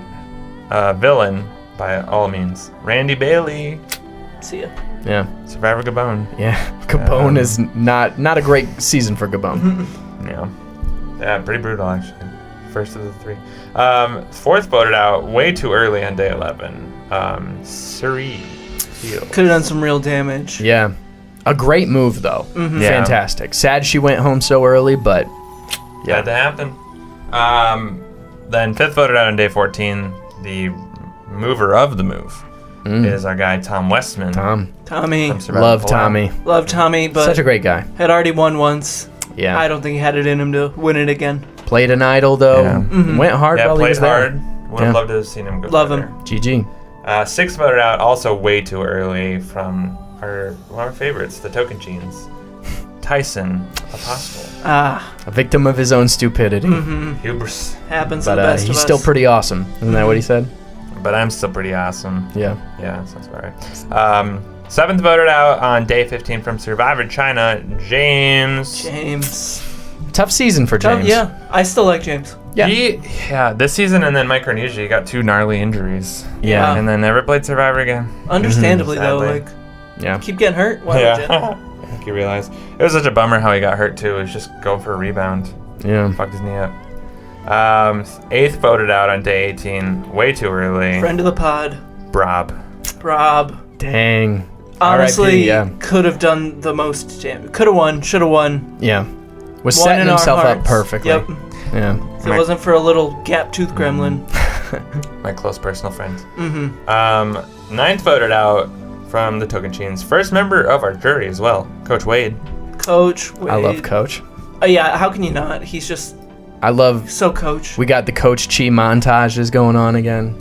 8, villain by all means, Randy Bailey, See ya. Yeah. Survivor Gabon. Yeah. Gabon is not a great season for Gabon. Yeah, pretty brutal actually. First of the 3. Fourth voted out way too early on day 11. Suri Field. Could have done some real damage. Yeah. A great move, though. Mm-hmm. Yeah. Fantastic. Sad she went home so early, but yeah. Had to happen. Then fifth voted out on day 14, the mover of the move, is our guy Tom Westman. Tommy. from Survivor Love Fallout. Tommy. Love Tommy, but Such a great guy. had already won once. Yeah. I don't think he had it in him to win it again. Played an idol, though. Yeah. Went hard Yeah, while he played was there. hard. Would have loved to have seen him go Love further. him. GG. 6th voted out, also way too early from one of our favorites, the Token Jeans. Tyson Apostle. A victim of his own stupidity. Hubris. Happens to the But best of he's us. still pretty awesome. Isn't that what he said? But I'm still pretty awesome. Yeah. Yeah, sounds about right. 7th voted out on day 15 from Survivor China, James. James. Tough season for James. Yeah, I still like James. Yeah. This season and then Micronesia, he got 2 gnarly injuries. Yeah. And then never played Survivor again. Understandably, though, Sadly. like, Yeah. keep getting hurt. Why would you? I think you realize. It was such a bummer how he got hurt, too. He was just going for a rebound. Yeah. Fucked his knee up. 8th voted out on day 18, way too early. Friend of the pod, Rob. Rob. Dang. Honestly, RIP, yeah. could have done the most damage. Could have won, should have won. Yeah. Was Won setting in our himself up hearts. perfectly. Yep. Yeah. If it wasn't for a little gap-toothed gremlin. My close personal friend. Mm-hmm. 9th voted out from the Token Cheens. First member of our jury as well, Coach Wade. Coach Wade. I love Coach. Yeah, how can you not? He's just I love. so Coach. We got the Coach Chi montages going on again.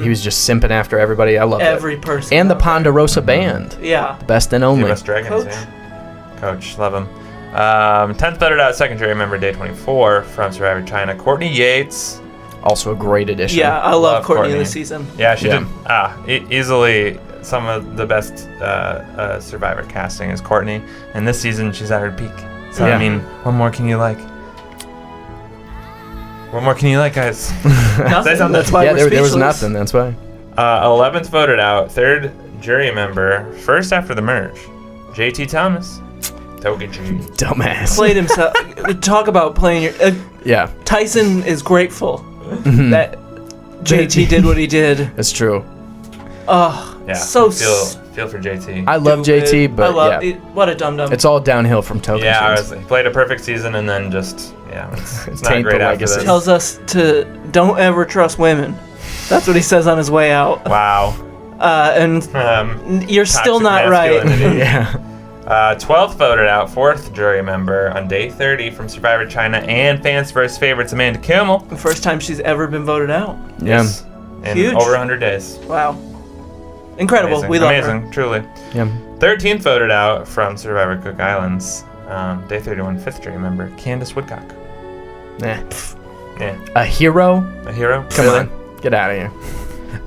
He was just simping after everybody. I love Every it. person. And the out there. Ponderosa band. Yeah. Best and only. US Dragons, Coach. yeah. Coach, love him. 10th voted out, second jury member, day 24 from Survivor China, Courtney Yates. Also a great addition. Yeah, I love Love Courtney Courtney. this season. Yeah, she Yeah. did easily some of the best Survivor casting is Courtney, and this season she's at her peak. So Yeah. I mean, what more can you like? What more can you like, guys? Say something. That's why Yeah, we're there was speechless. nothing. That's why. 11th voted out, third jury member, first after the merge, JT Thomas. Token G. Dumbass. Played himself. Talk about playing your. Yeah. Tyson is grateful that JT did what he did. It's true. Oh, Yeah. so feel for JT. I love stupid. JT, but I love yeah. it. What a dum dum. It's all downhill from Token Yeah, Cheens. he played a perfect season and then just it's not Taint great the after legacy. this. Tells us to don't ever trust women. That's what he says on his way out. Wow. And you're still Toxic not right. masculinity. Yeah. 12th voted out, fourth jury member on day 30 from Survivor China and Fans vs. Favorites Amanda Kimmel. The first time she's ever been voted out. Yeah. In Huge. over 100 days. Wow. Incredible. Amazing. We love Amazing, truly. Yeah. 13th voted out from Survivor Cook Islands. Day 31, fifth jury member, Candace Woodcock. Nah. Yeah. A hero? A hero? Come Really? on. Get out of here.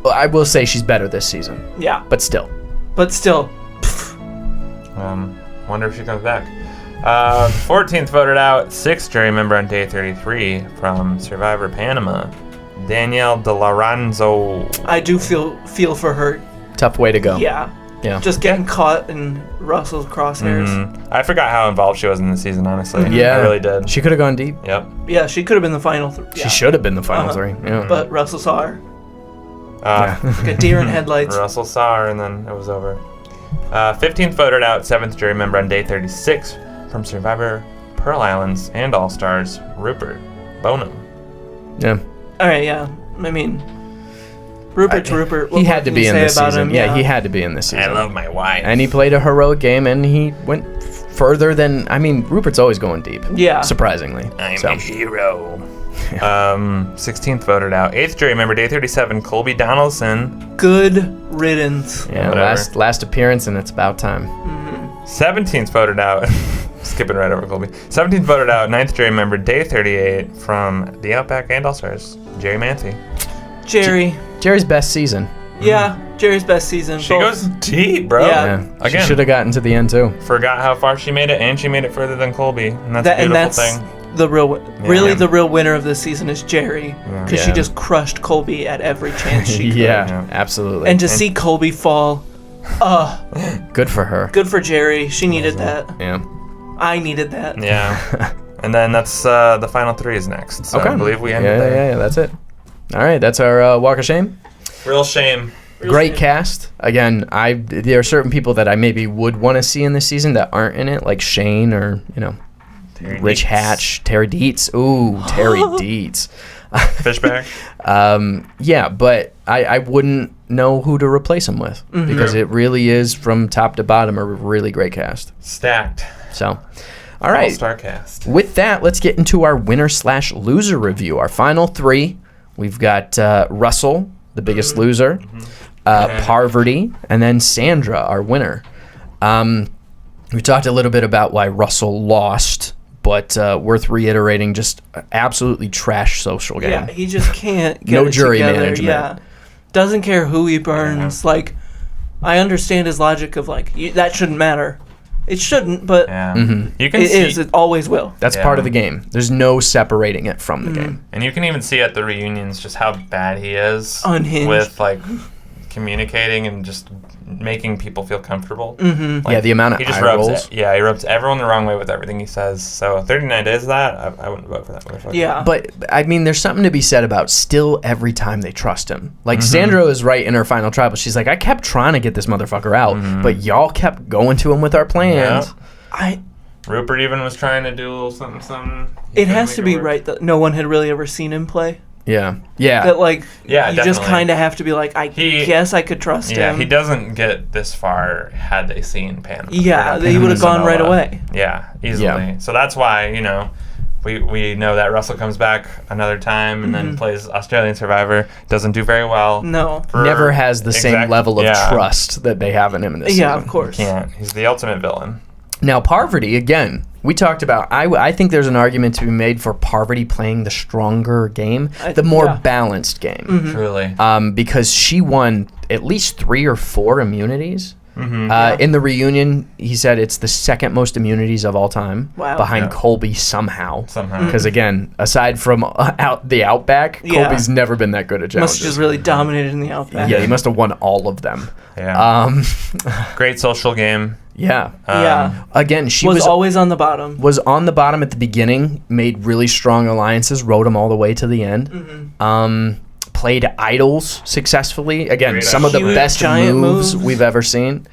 Well, I will say she's better this season, her. Yeah. but still. But still. Wonder if she comes back. 14th voted out, sixth jury member on day 33 from Survivor Panama, Danielle DeLorenzo. I do feel for her. Tough way to go. Yeah. Yeah. Just getting caught in Russell's crosshairs. I forgot how involved she was in the season, honestly. Yeah. I really did. She could have gone deep. Yep. Yeah, she could have been the final. Yeah. She should have been the final Uh-huh. 3. Yeah. But Russell saw her. Yeah. Like a deer in headlights. Russell saw her, and then it was over. 15th voted out, seventh jury member on day 36 from Survivor Pearl Islands and All Stars, Rupert Bonham. Yeah. All right, yeah. I mean, Rupert's Rupert. What He more had to can be you in say this about season. him? Yeah, he had to be in this season. I love my wife. And he played a heroic game, and he went further than. I mean, Rupert's always going deep. Yeah. Surprisingly. I'm So, a hero. 16th voted out, eighth jury member, day 37, Colby Donaldson. Good riddance. yeah, Whatever. last appearance, and it's about time. 17th voted out. Skipping right over Colby. 17th voted out, ninth jury member, day 38 from the Outback and All Stars, Jerry Manthe. Jerry. Jerry's best season. Yeah, Jerry's best season. She Both- goes deep, bro. Yeah. Yeah. She Again. should have gotten to the end, too. Forgot how far she made it, and she made it further than Colby. And that's that, a and beautiful that's thing. the really Yeah. the real winner of this season is Jerry, because she Yeah. just crushed Colby at every chance she could. Yeah, absolutely. And to see Colby fall, good for her. good for Jerry. She needed that. Yeah. I needed that. Yeah. And then that's the final three is next. So Okay. I believe we yeah, ended there. yeah, that's it. All right, that's our Walk of Shame. Real shame. Great cast. Again, there are certain people that I maybe would want to see in this season that aren't in it, like Shane or Rich Dietz. Hatch, Terry Dietz. Ooh, Terry Dietz. Fishback. Yeah, but I wouldn't know who to replace him with because it really is from top to bottom a really great cast. Stacked. So, all right. All-star cast. With that, let's get into our winner/loser review. Our final three. We've got Russell, the biggest loser, Parvati, and then Sandra, our winner. We talked a little bit about why Russell lost, but worth reiterating, just absolutely trash social game. Yeah, he just can't get No it jury together. management. Yeah, doesn't care who he burns. Yeah. Like, I understand his logic of like that shouldn't matter. It shouldn't, but Yeah. Mm-hmm. You can it see, is. It always will. That's part of the game. There's no separating it from the game. and you can even see at the reunions just how bad he is Unhinged. with like communicating and just making people feel comfortable. Mm-hmm. Yeah, the amount of he just eye rubs rolls. it. Yeah, he rubs everyone the wrong way with everything he says. So 39 days of that, I wouldn't vote for that motherfucker. Yeah. But, I mean, there's something to be said about still every time they trust him. Like, Sandra is right in her final tribal. She's like, I kept trying to get this motherfucker out, but y'all kept going to him with our plans. Rupert even was trying to do a little something. It has to be right that no one had really ever seen him play. Yeah. Yeah. That like Yeah, you just definitely. kind of have to be like, I guess I could trust Yeah, him. he doesn't get this far had they seen Pan. Yeah, he would have gone right away. Yeah, easily. Yeah. So that's why, we know that Russell comes back another time and then plays Australian Survivor. Doesn't do very well. No. Never has the same level of yeah. trust that they have in him in this Yeah, season. of course. Can't. He's the ultimate villain. Now, Parvati, again, we talked about, I think there's an argument to be made for Parvati playing the stronger game, the more yeah. balanced game. Truly. Because she won at least 3 or 4 immunities. In the reunion, he said it's the second most immunities of all time, Wow. behind Yeah. Colby somehow. Somehow. Because again, aside from the Outback, Yeah. Colby's never been that good at Must challenges. have just really dominated in the Outback. Yeah, he must have won all of them. Yeah. Great social game. Yeah. Yeah. Again, she was always on the bottom. was on the bottom at the beginning, made really strong alliances, rode them all the way to the end. Played idols successfully. Again, Great some of the Huge best giant moves moves. we've ever seen.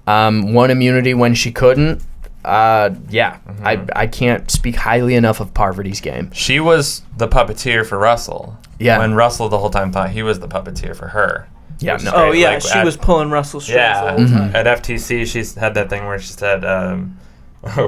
Won immunity when she couldn't. I can't speak highly enough of Parvati's game. She was the puppeteer for Russell. Yeah. When Russell the whole time thought he was the puppeteer for her. Yeah, Which is no. Oh great. yeah, Like, she was pulling Russell's strings Yeah. the whole time. At FTC, she's had that thing where she said, oh,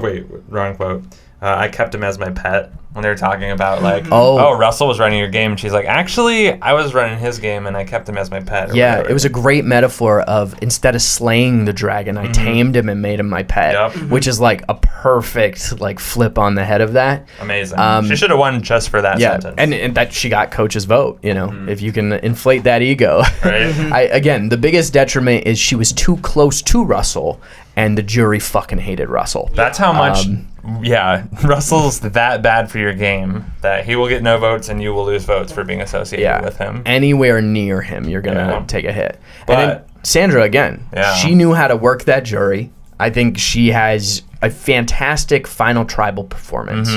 wait, wrong quote. I kept him as my pet when they were talking about, like, Oh. Russell was running your game. And she's like, actually, I was running his game, and I kept him as my pet. or Yeah, whatever. it was a great metaphor of instead of slaying the dragon, I tamed him and made him my pet, Yep. which is like a perfect like flip on the head of that. Amazing. She should have won just for that Yeah, sentence. and that she got coach's vote. If you can inflate that ego. Right? Again, the biggest detriment is she was too close to Russell, and the jury fucking hated Russell. That's how much. Russell's that bad for your game that he will get no votes and you will lose votes for being associated with him. Anywhere near him, you're gonna Yeah. take a hit. But- and then Sandra again, Yeah. she knew how to work that jury. I think she has a fantastic final tribal performance.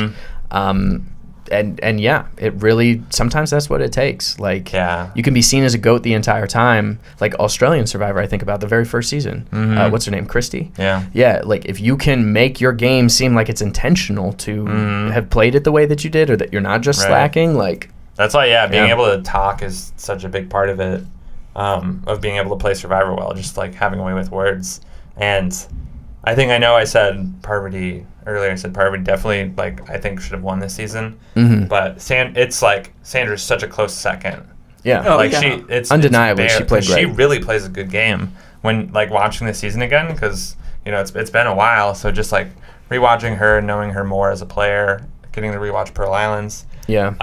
And yeah, it really sometimes that's what it takes. Like, Yeah. you can be seen as a goat the entire time. Like Australian Survivor, I think about the very first season. What's her name, Christy? Yeah. Yeah, like if you can make your game seem like it's intentional to have played it the way that you did, or that you're not just Right. slacking, like That's why, being Yeah. able to talk is such a big part of it, of being able to play Survivor well, just like having a way with words. And I know I said Parvati earlier. I said Parvati definitely, like, I think should have won this season. But it's like Sandra's such a close second. yeah. Oh, Like yeah. it's Undeniably, she played She great. really plays a good game when like watching the season again, because it's been a while. So just like rewatching her, knowing her more as a player, getting to rewatch Pearl Islands. Yeah.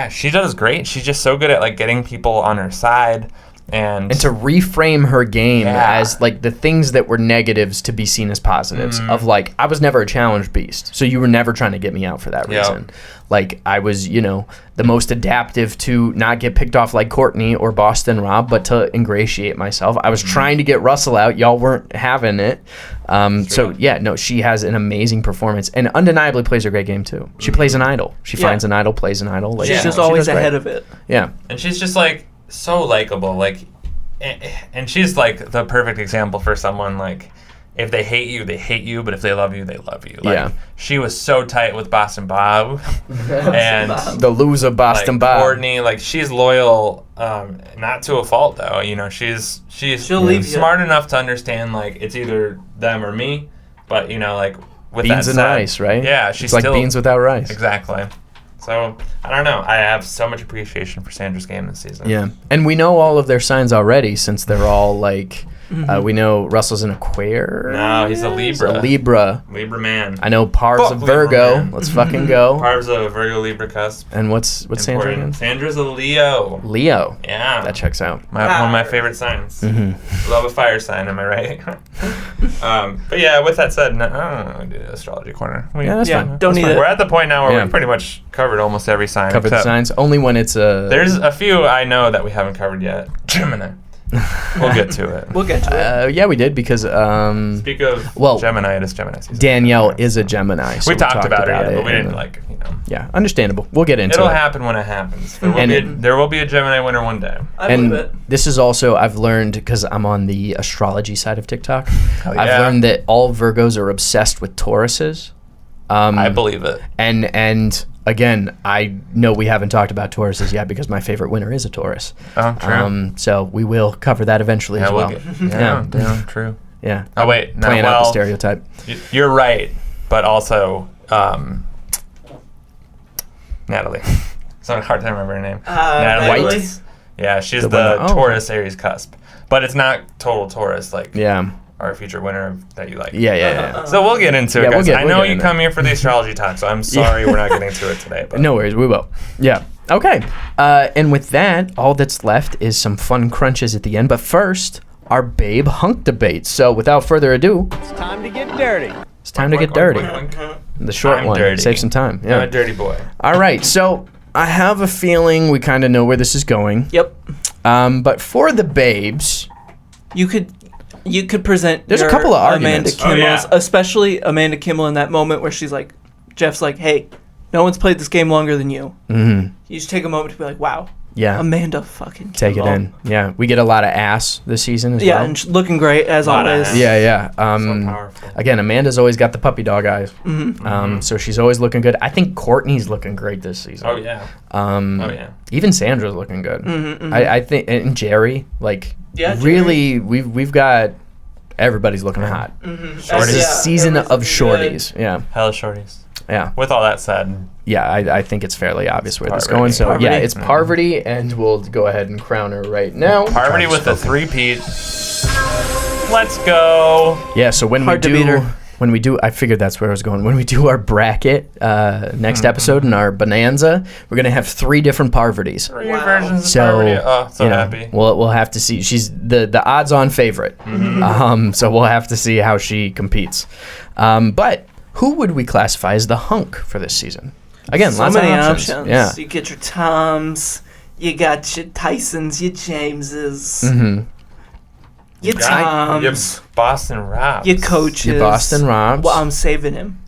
She does great. She's just so good at like getting people on her side and And to reframe her game Yeah. as like the things that were negatives to be seen as positives. Of like, I was never a challenge beast, so you were never trying to get me out for that Yeah. reason. Like, I was, the most adaptive to not get picked off like Courtney or Boston Rob, but to ingratiate myself. I was trying to get Russell out. Y'all weren't having it. So yeah, no, she has an amazing performance and undeniably plays a great game too. She plays an idol. She Yeah. finds an idol, plays an idol. Like, She's Yeah. just she always does great. ahead of it. Yeah. and she's just like so likable, like, and she's like the perfect example for someone like if they hate you, they hate you, but if they love you, they love you. Like, she was so tight with Boston Bob. And the loser Boston Bob. Courtney, like, she's loyal, not to a fault, though. You know, she's smart enough to understand, like, it's either them or me. But, you know, like, with beans that and said, rice, right? Yeah, she's it's like still, beans without rice. Exactly. So, I don't know. I have so much appreciation for Sandra's game this season. Yeah. And we know all of their signs already since they're all, like... we know Russell's an Aquarius. No, he's a Libra. Libra Man. I know Parv's a Virgo. Let's fucking go. Parv's a Virgo Libra cusp. And what's Sandra again? Sandra's a Leo. Leo. Yeah. That checks out. One of my favorite signs. Love a fire sign, am I right? But yeah, with that said, I don't know, do the astrology corner. That's fine. Don't need it. We're at the point now where we've pretty much covered almost every sign. Covered the signs. Only when it's a... There's a few I know that we haven't covered yet. Gemini. We'll get to it. Yeah, we did because... Speak of Gemini, it is Gemini season. Danielle is a Gemini. So we talked about it, but we didn't Yeah, understandable. We'll get into it. It'll happen when it happens. There will be a Gemini winner one day. I believe it. This is also, I've learned, because I'm on the astrology side of TikTok, I've learned that all Virgos are obsessed with Tauruses. I believe it. And again, I know we haven't talked about Tauruses yet because my favorite winner is a Taurus. Oh, true. So we will cover that eventually as well. True. Yeah. Oh, wait. No, playing out the stereotype. You're right, but also Natalie. It's not hard to remember her name. Natalie White? Yeah, she's the Taurus Aries cusp. But it's not total Taurus, like... Yeah. Our future winner that you like. Yeah. So we'll get into it, guys. I know you come here for the astrology talk, so I'm sorry we're not getting to it today. But. No worries, we will. Yeah. Okay. And with that, all that's left is some fun crunches at the end. But first, our babe hunk debate. So without further ado, It's time to get dirty. it's time to get dirty. The short I'm one. dirty. Save some time. Yeah. I'm a dirty boy. All right. So I have a feeling we kind of know where this is going. Yep. But for the babes, You could present. There's a couple of arguments. Amanda Kimmel's, especially Amanda Kimmel in that moment where she's like, Jeff's like, "Hey, no one's played this game longer than you." Mm-hmm. You just take a moment to be like, "Wow, yeah, Amanda fucking take it in." Yeah, we get a lot of ass this season as well. Yeah, and she's looking great as always. Yeah. So powerful. Again, Amanda's always got the puppy dog eyes. Mm-hmm. So she's always looking good. I think Courtney's looking great this season. Oh yeah. Even Sandra's looking good. I think, and Jerry, like, really, we've got everybody's looking hot. This is a season of shorties. Yeah. Hella shorties. Yeah. With all that said. Yeah, I think it's fairly obvious where this is Parvati. going. So Parvati. yeah, it's Parvati, and we'll go ahead and crown her right now. Parvati with a three-peat. Let's go. Yeah. So when Hard to beat her. we do, I figured that's where I was going. When we do our bracket next episode in our bonanza, we're gonna have 3 different Parvatis. 3 versions of So Parvati. Oh, so happy. We'll have to see. She's the odds-on favorite. So we'll have to see how she competes. But who would we classify as the hunk for this season? Again, So lots many of options. Yeah. You get your Toms, you got your Tysons, your Jameses, your Toms, Your Boston Robs. your coaches. Your Boston Robs. Well, I'm saving him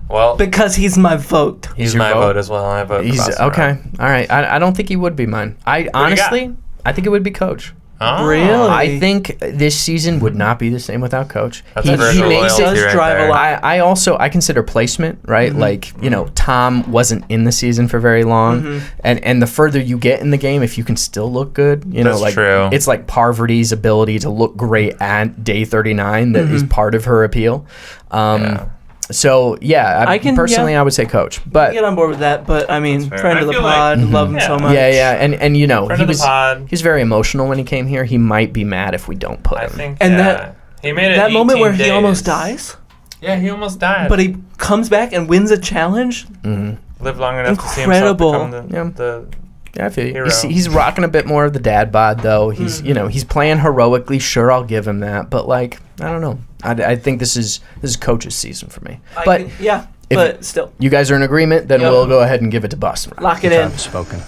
Well, because he's my vote. he's your my vote? vote as well. I vote for He's Boston okay. Rob. All right. I don't think he would be mine. I honestly, I think it would be Coach. Oh. Really? I think this season would not be the same without Coach. That's He a Virgo makes loyalty it. right drive a there. lot. I consider placement, right? Like, Tom wasn't in the season for very long. And the further you get in the game, if you can still look good, That's like true. it's like Parvati's ability to look great at day 39 that is part of her appeal. So yeah, I would say Coach, I but get on board with that, but I mean, fair. friend I of the feel like- pod, love him so much. yeah, and Friend he of the was pod. he's very emotional when he came here. He might be mad if we don't put him. I think. And he made it. that moment 18 where he days. almost dies, Yeah, he almost died. but he comes back and wins a challenge. lived long enough to see Incredible. himself become the Yeah, I feel you. hero. He's rocking a bit more of the dad bod though. He's he's playing heroically. Sure, I'll give him that. But like, I don't know. I think this is Coach's season for me. But but still, you guys are in agreement, then Yep. we'll go ahead and give it to Boston. lock it in. Spoken.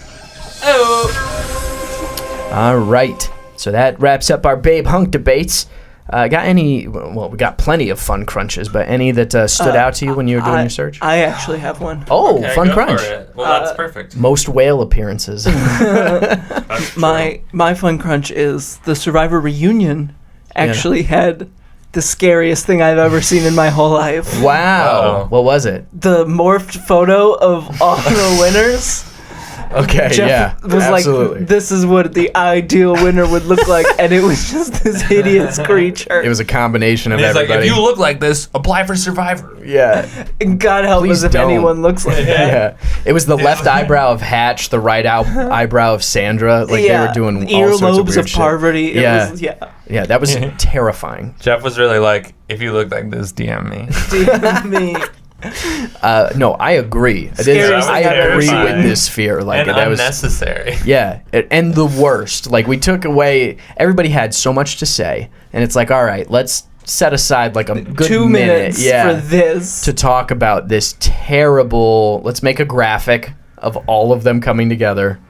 Oh, All right. So that wraps up our babe hunk debates. Got any? Well, we got plenty of fun crunches, but any that stood out to you when you were doing your search? I actually have one. Oh, Okay, fun go crunch! for it. Well, that's perfect. Most whale appearances. That's true. My fun crunch is the Survivor reunion actually had the scariest thing I've ever seen in my whole life. Wow. What was it? The morphed photo of all the winners. Okay, Jeff was absolutely. like, this is what the ideal winner would look like, and it was just this hideous creature. It was a combination of And he's everybody. like, if you look like this, apply for Survivor. Yeah. And God help Please us if don't. anyone looks like that. Yeah. It was the left eyebrow of Hatch, the right eyebrow of Sandra. Like they were doing all sorts of earlobes weird of shit. Parvati. It Yeah. was, yeah. Yeah, that was terrifying. Jeff was really like, if you look like this, DM me. Damn me. No, I agree. Scariest I thing I've ever agree seen. with this fear. Like And that was unnecessary. yeah, and the worst. Like we took away. Everybody had so much to say, and it's like, all right, let's set aside like a good 2 minutes yeah, for this. to talk about this terrible. Let's make a graphic of all of them coming together.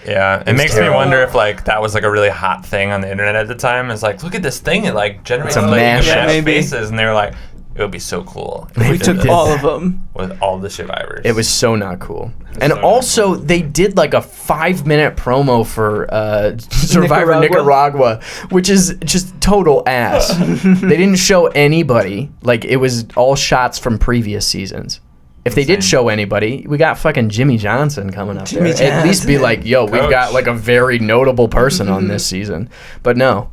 Yeah, it makes terrible. me wonder if like that was like a really hot thing on the internet at the time. It's like, look at this thing, it like generates It's a like mashup. Yeah, maybe. faces, and they were like, it would be so cool if We did took this all of them. with all the survivors. It was so not cool. And so not also, they did like a 5-minute promo for Survivor Nicaragua, which is just total ass. They didn't show anybody. Like, it was all shots from previous seasons. If they did Insane. show anybody, we got fucking Jimmy Johnson coming up Jimmy there. At least be Johnson. like, yo, we've Coach. got like a very notable person on this season. But no,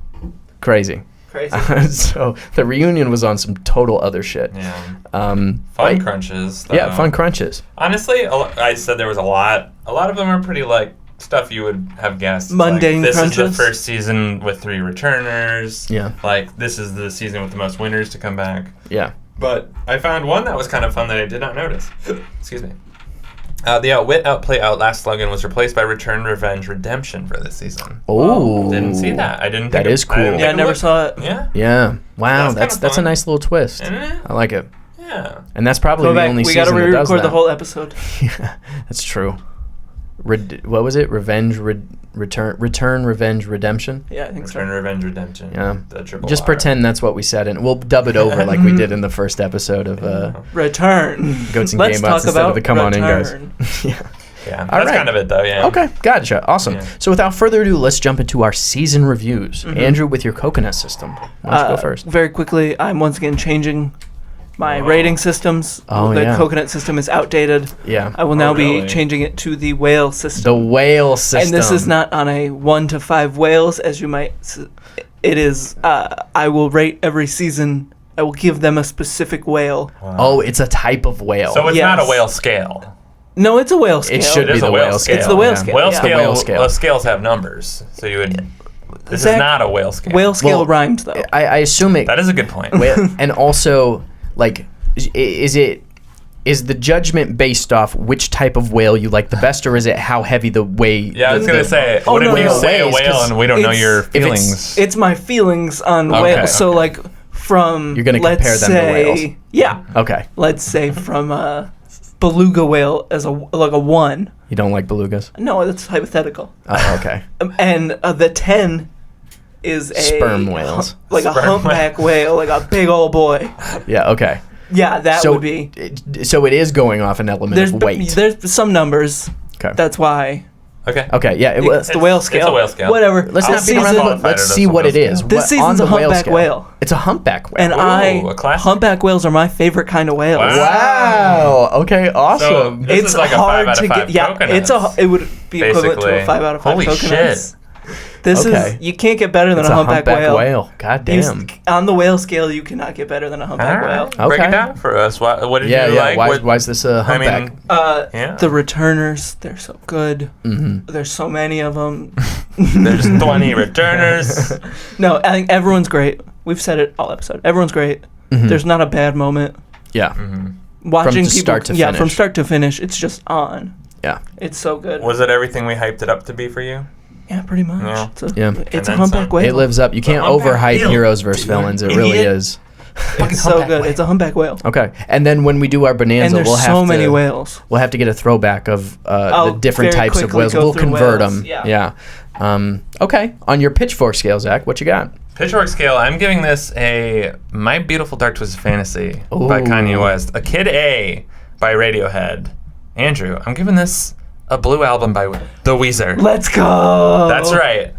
crazy. Crazy. So the reunion was on some total other shit. Yeah. Fun Fun crunches. Though. Yeah, fun crunches. Honestly, I said there was a lot. A lot of them are pretty like stuff you would have guessed. Mundane like, this is crunches. the first season with 3 returners. Yeah. Like this is the season with the most winners to come back. Yeah. But I found one that was kind of fun that I did not notice. Excuse me. The Outwit, Outplay, Outlast slogan was replaced by Return, Revenge, Redemption for this season. Oh, Didn't see that. I didn't. That think is of- I didn't cool. Yeah, I think never of saw it. Yeah. Yeah. Wow, That's that's kinda a fun. nice little twist. Isn't it? I like it. Yeah. And that's probably Go the back. only We gotta season that does re-record that. the whole episode. Yeah, that's true. What was it? Revenge, Return, Revenge, Redemption? Yeah, I think Return, so. Revenge, Redemption. Yeah. The triple Just R. pretend that's what we said, and we'll dub it over like we did in the first episode of Return. Goats and Let's Game Bots talk instead about of the Come On In Guys. Return. Yeah. Yeah. All That's right. kind of it, though. Yeah. Okay, gotcha. Awesome. Yeah. So without further ado, let's jump into our season reviews. Andrew, with your coconut system. Why don't you go first? Very quickly, I'm once again changing my rating systems. Oh, the yeah. coconut system is outdated. Yeah. I will now really? be changing it to the whale system. The whale system. And this is not on a 1 to 5 whales, as you might. It is. I will rate every season. I will give them a specific whale. Oh, it's a type of whale. So it's Yes. not a whale scale. No, it's a whale scale. it should It be is the a whale whale scale. scale. It's the whale yeah. scale. Whale Yeah. scale. Whale scale. Scales have numbers, so you would. This Zach, is not a whale scale. Whale scale Well, rhymed though. I assume it. That is a good point. Whale, and also, like, is the judgment based off which type of whale you like the best, or is it how heavy the weight? Yeah, I was gonna say. Oh, What no, if we no, say a weighs, whale 'cause and we don't know it's- your if it's- feelings? It's my feelings on Okay, whales. So like from You're gonna let's compare them to say, whales. Yeah, Okay, let's say from beluga whale as a 1. you don't like belugas. No, that's hypothetical. Oh, okay. And the 10 is a Sperm whales. like a Sperm humpback whale, like a big old boy. Yeah. Okay. Yeah, that so would be. So it is going off an element of weight. There's some numbers. Okay. That's why Okay. Okay. Yeah. it's the whale scale. It's a whale scale. Whatever. Let's I'll not see beat around season- the bush. Let's see what it is. This What- season's on the a humpback scale. whale. It's a humpback whale. And Ooh, a classic. humpback whales are my favorite kind of whales. Wow. Okay. Awesome. This It's is like a hard 5 out of to 5 get. Yeah, coconuts. it would be equivalent to Basically. a 5 out of 5 Holy coconuts. shit. This Okay. is you can't get better than It's a humpback whale. God You damn. on the whale scale, you cannot get better than a humpback All whale. right. Break Okay. it down for us. What did Yeah. you Yeah. like? Why is this a I humpback? mean, yeah. The returners, they're so good. Mm-hmm. There's so many of them. There's 20 returners. No, I think everyone's great. We've said it all episode. Everyone's great. Mhm. There's not a bad moment. Yeah. Watching From people, start to yeah, finish. from start to finish, it's just on. Yeah. It's so good. Was it everything we hyped it up to be for you? Yeah, pretty much. Yeah. It's a, Yeah. And it's a then humpback some. whale. It lives up. You can't humpback overhype whale. heroes versus villains. It really Idiot. is. It's so good. It's a humpback whale. Okay. And then when we do our And bonanza, there's we'll have so to many whales. we'll have to get a throwback of the I'll different very types of quickly whales. go We'll through convert whales. them. Yeah. Okay. On your pitchfork scale, Zach, what you got? Pitchfork scale, I'm giving this a My Beautiful Dark Twisted Fantasy by Ooh. Kanye West. A Kid A by Radiohead. Andrew, I'm giving this a Blue Album by The Weezer. Let's go. That's right.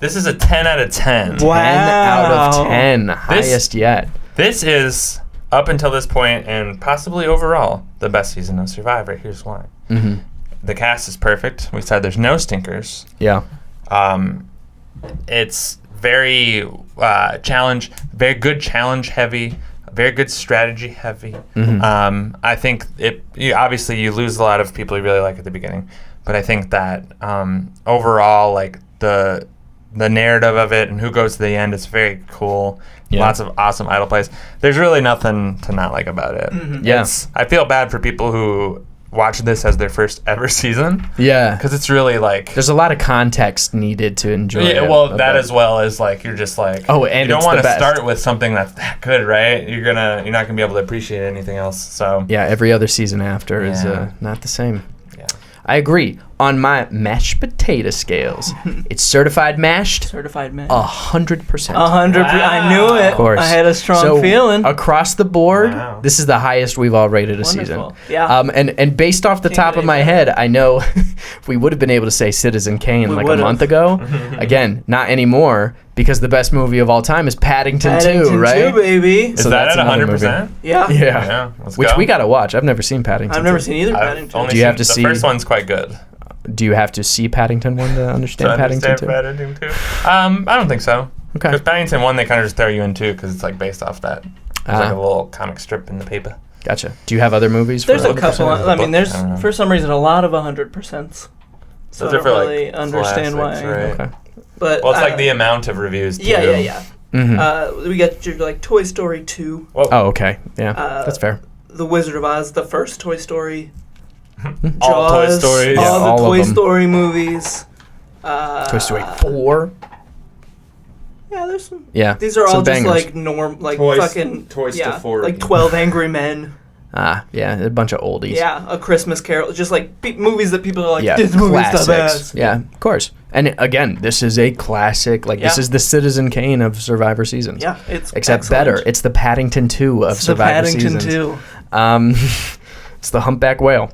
This is a 10 out of 10. Wow. 10 out of 10. Highest yet. This is, up until this point, and possibly overall, the best season of Survivor. Here's why. Mm-hmm. The cast is perfect. We said there's no stinkers. Yeah. It's very very good challenge heavy, very good strategy heavy. Mm-hmm. I think obviously you lose a lot of people you really like at the beginning, but I think that overall, like the narrative of it and who goes to the end is very cool. Yeah. Lots of awesome idle plays. There's really nothing to not like about it. Mm-hmm. Yeah. I feel bad for people who watch this as their first ever season. Yeah. Because it's really like... There's a lot of context needed to enjoy it. Yeah, well, that as well as like, you're just like... Oh, and you don't it's want the to best. start with something that's that good, right? You're not going to be able to appreciate anything else, so... Yeah, every other season after is not the same. Yeah. I agree. On my mashed potato scales, it's certified mashed. Certified man. 100%. 100%. I knew it. Of course. I had a strong So, feeling. across the board, Wow. this is the highest we've all rated a Wonderful. season. Yeah. And based off the Can't top get of my any head, I know if we would have been able to say Citizen Kane We like would've. a month ago. Again, not anymore, because the best movie of all time is Paddington 2, right? 2, baby. Is So that that's at another 100%? Yeah. Yeah. Yeah, let's Which go. we got to watch. I've never seen Paddington I've never 2. seen either I've Paddington. only Do you have seen, to the see- first one's quite good. Do you have to see Paddington 1 to understand Paddington 2? Paddington 2? I don't think so. Okay. Because Paddington 1, they kind of just throw you in too, because it's like based off that. There's like a little comic strip in the paper. Gotcha. Do you have other movies? There's for a couple. 100%? I mean, there's I don't know. for some reason a lot of 100%. So I Those are don't for, like, really understand why. classics, right? Okay. But Well, it's like the amount of reviews too. yeah. Mhm. We got your like Toy Story 2, Whoa. Oh, okay. Yeah, Uh, that's fair. The Wizard of Oz, the first Toy Story, All Toy Jaws, Stories. Yeah, all all the of Toy them. Story movies. Toy Story 4. Yeah, there's some. Yeah. These are some all just bangers. like like Toy- fucking Toy Story. like 12 Angry Men. Yeah, a bunch of oldies. Yeah, A Christmas Carol, just like movies that people are like, Yeah, this movie's the classics. best. Yeah, of course. And again, this is a classic. Like, this Yeah. is the Citizen Kane of Survivor seasons. Yeah, it's Except excellent. better. It's the Paddington 2 of It's the Survivor Paddington seasons. 2. It's the humpback whale.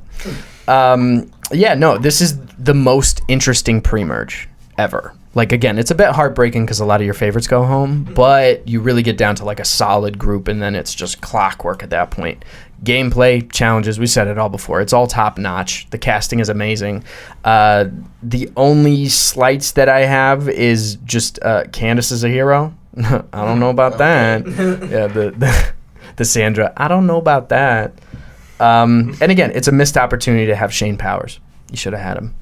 Yeah, no, this is the most interesting pre-merge ever. Like, again, it's a bit heartbreaking because a lot of your favorites go home, but you really get down to like a solid group, and then it's just clockwork at that point. Gameplay, challenges, we said it all before. It's all top notch. The casting is amazing. The only slights that I have is just Candace is a hero. I don't know about that. Yeah, the Sandra. I don't know about that. And again, it's a missed opportunity to have Shane Powers. You should have had him.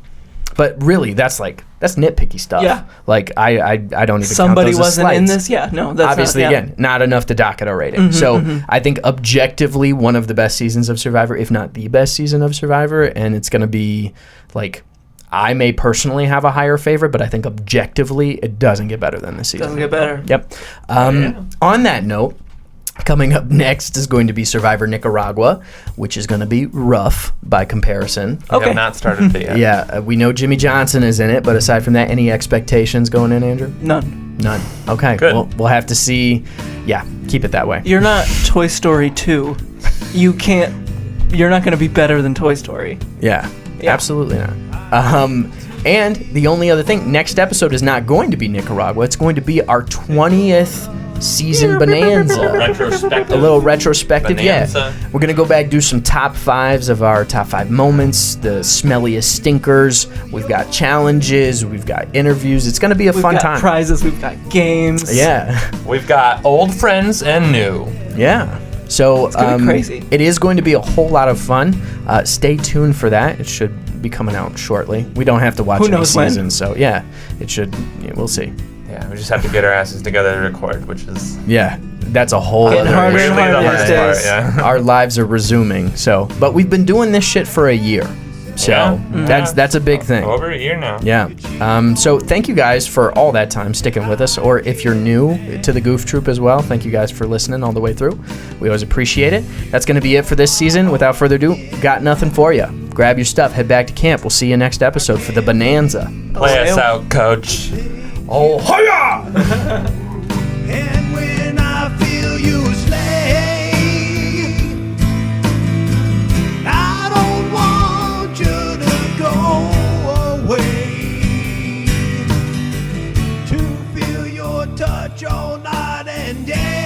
But really, that's nitpicky stuff. Yeah. Like I don't even Somebody count those as wasn't in slights. this. Yeah, no, that's Obviously, not, yeah. again, not enough to dock at our rating. So I think objectively one of the best seasons of Survivor, if not the best season of Survivor, and it's going to be like, I may personally have a higher favorite, but I think objectively it doesn't get better than this season. Doesn't get better. Yep. On that note, coming up next is going to be Survivor Nicaragua, which is going to be rough by comparison. We Okay. have not started it yet. Yeah, we know Jimmy Johnson is in it, but aside from that, any expectations going in, Andrew? None. None. Okay. Good. Well, we'll have to see. Yeah, keep it that way. You're not Toy Story 2. You're not going to be better than Toy Story. Yeah, Yeah. absolutely not. And the only other thing, next episode is not going to be Nicaragua. It's going to be our 20th season bonanza. Retrospective. A little retrospective, Bonanza. yeah. We're going to go back, do some top fives of our top 5 moments, the smelliest stinkers. We've got challenges. We've got interviews. It's going to be a We've fun got time. prizes. We've got games. Yeah. We've got old friends and new. Yeah. So gonna be crazy. It is going to be a whole lot of fun. Stay tuned for that. It should be coming out shortly. We don't have to watch Who any knows when? seasons, so yeah, it should. Yeah, we'll see. Yeah, we just have to get our asses together to record, which is Yeah, that's a whole Getting other harder issue. and really the harder hardest these part. days. Yeah. Our lives are resuming. So, but we've been doing this shit for a year. So Yeah. that's a big thing. Over a year now. Yeah. So thank you guys for all that time sticking with us. Or if you're new to the Goof Troop as well, thank you guys for listening all the way through. We always appreciate it. That's going to be it for this season. Without further ado, got nothing for you. Grab your stuff, head back to camp. We'll see you next episode for the Bonanza. Play us out, coach. Oh, hiya! And when I feel you slay, I don't want you to go away. To Joe, night and day.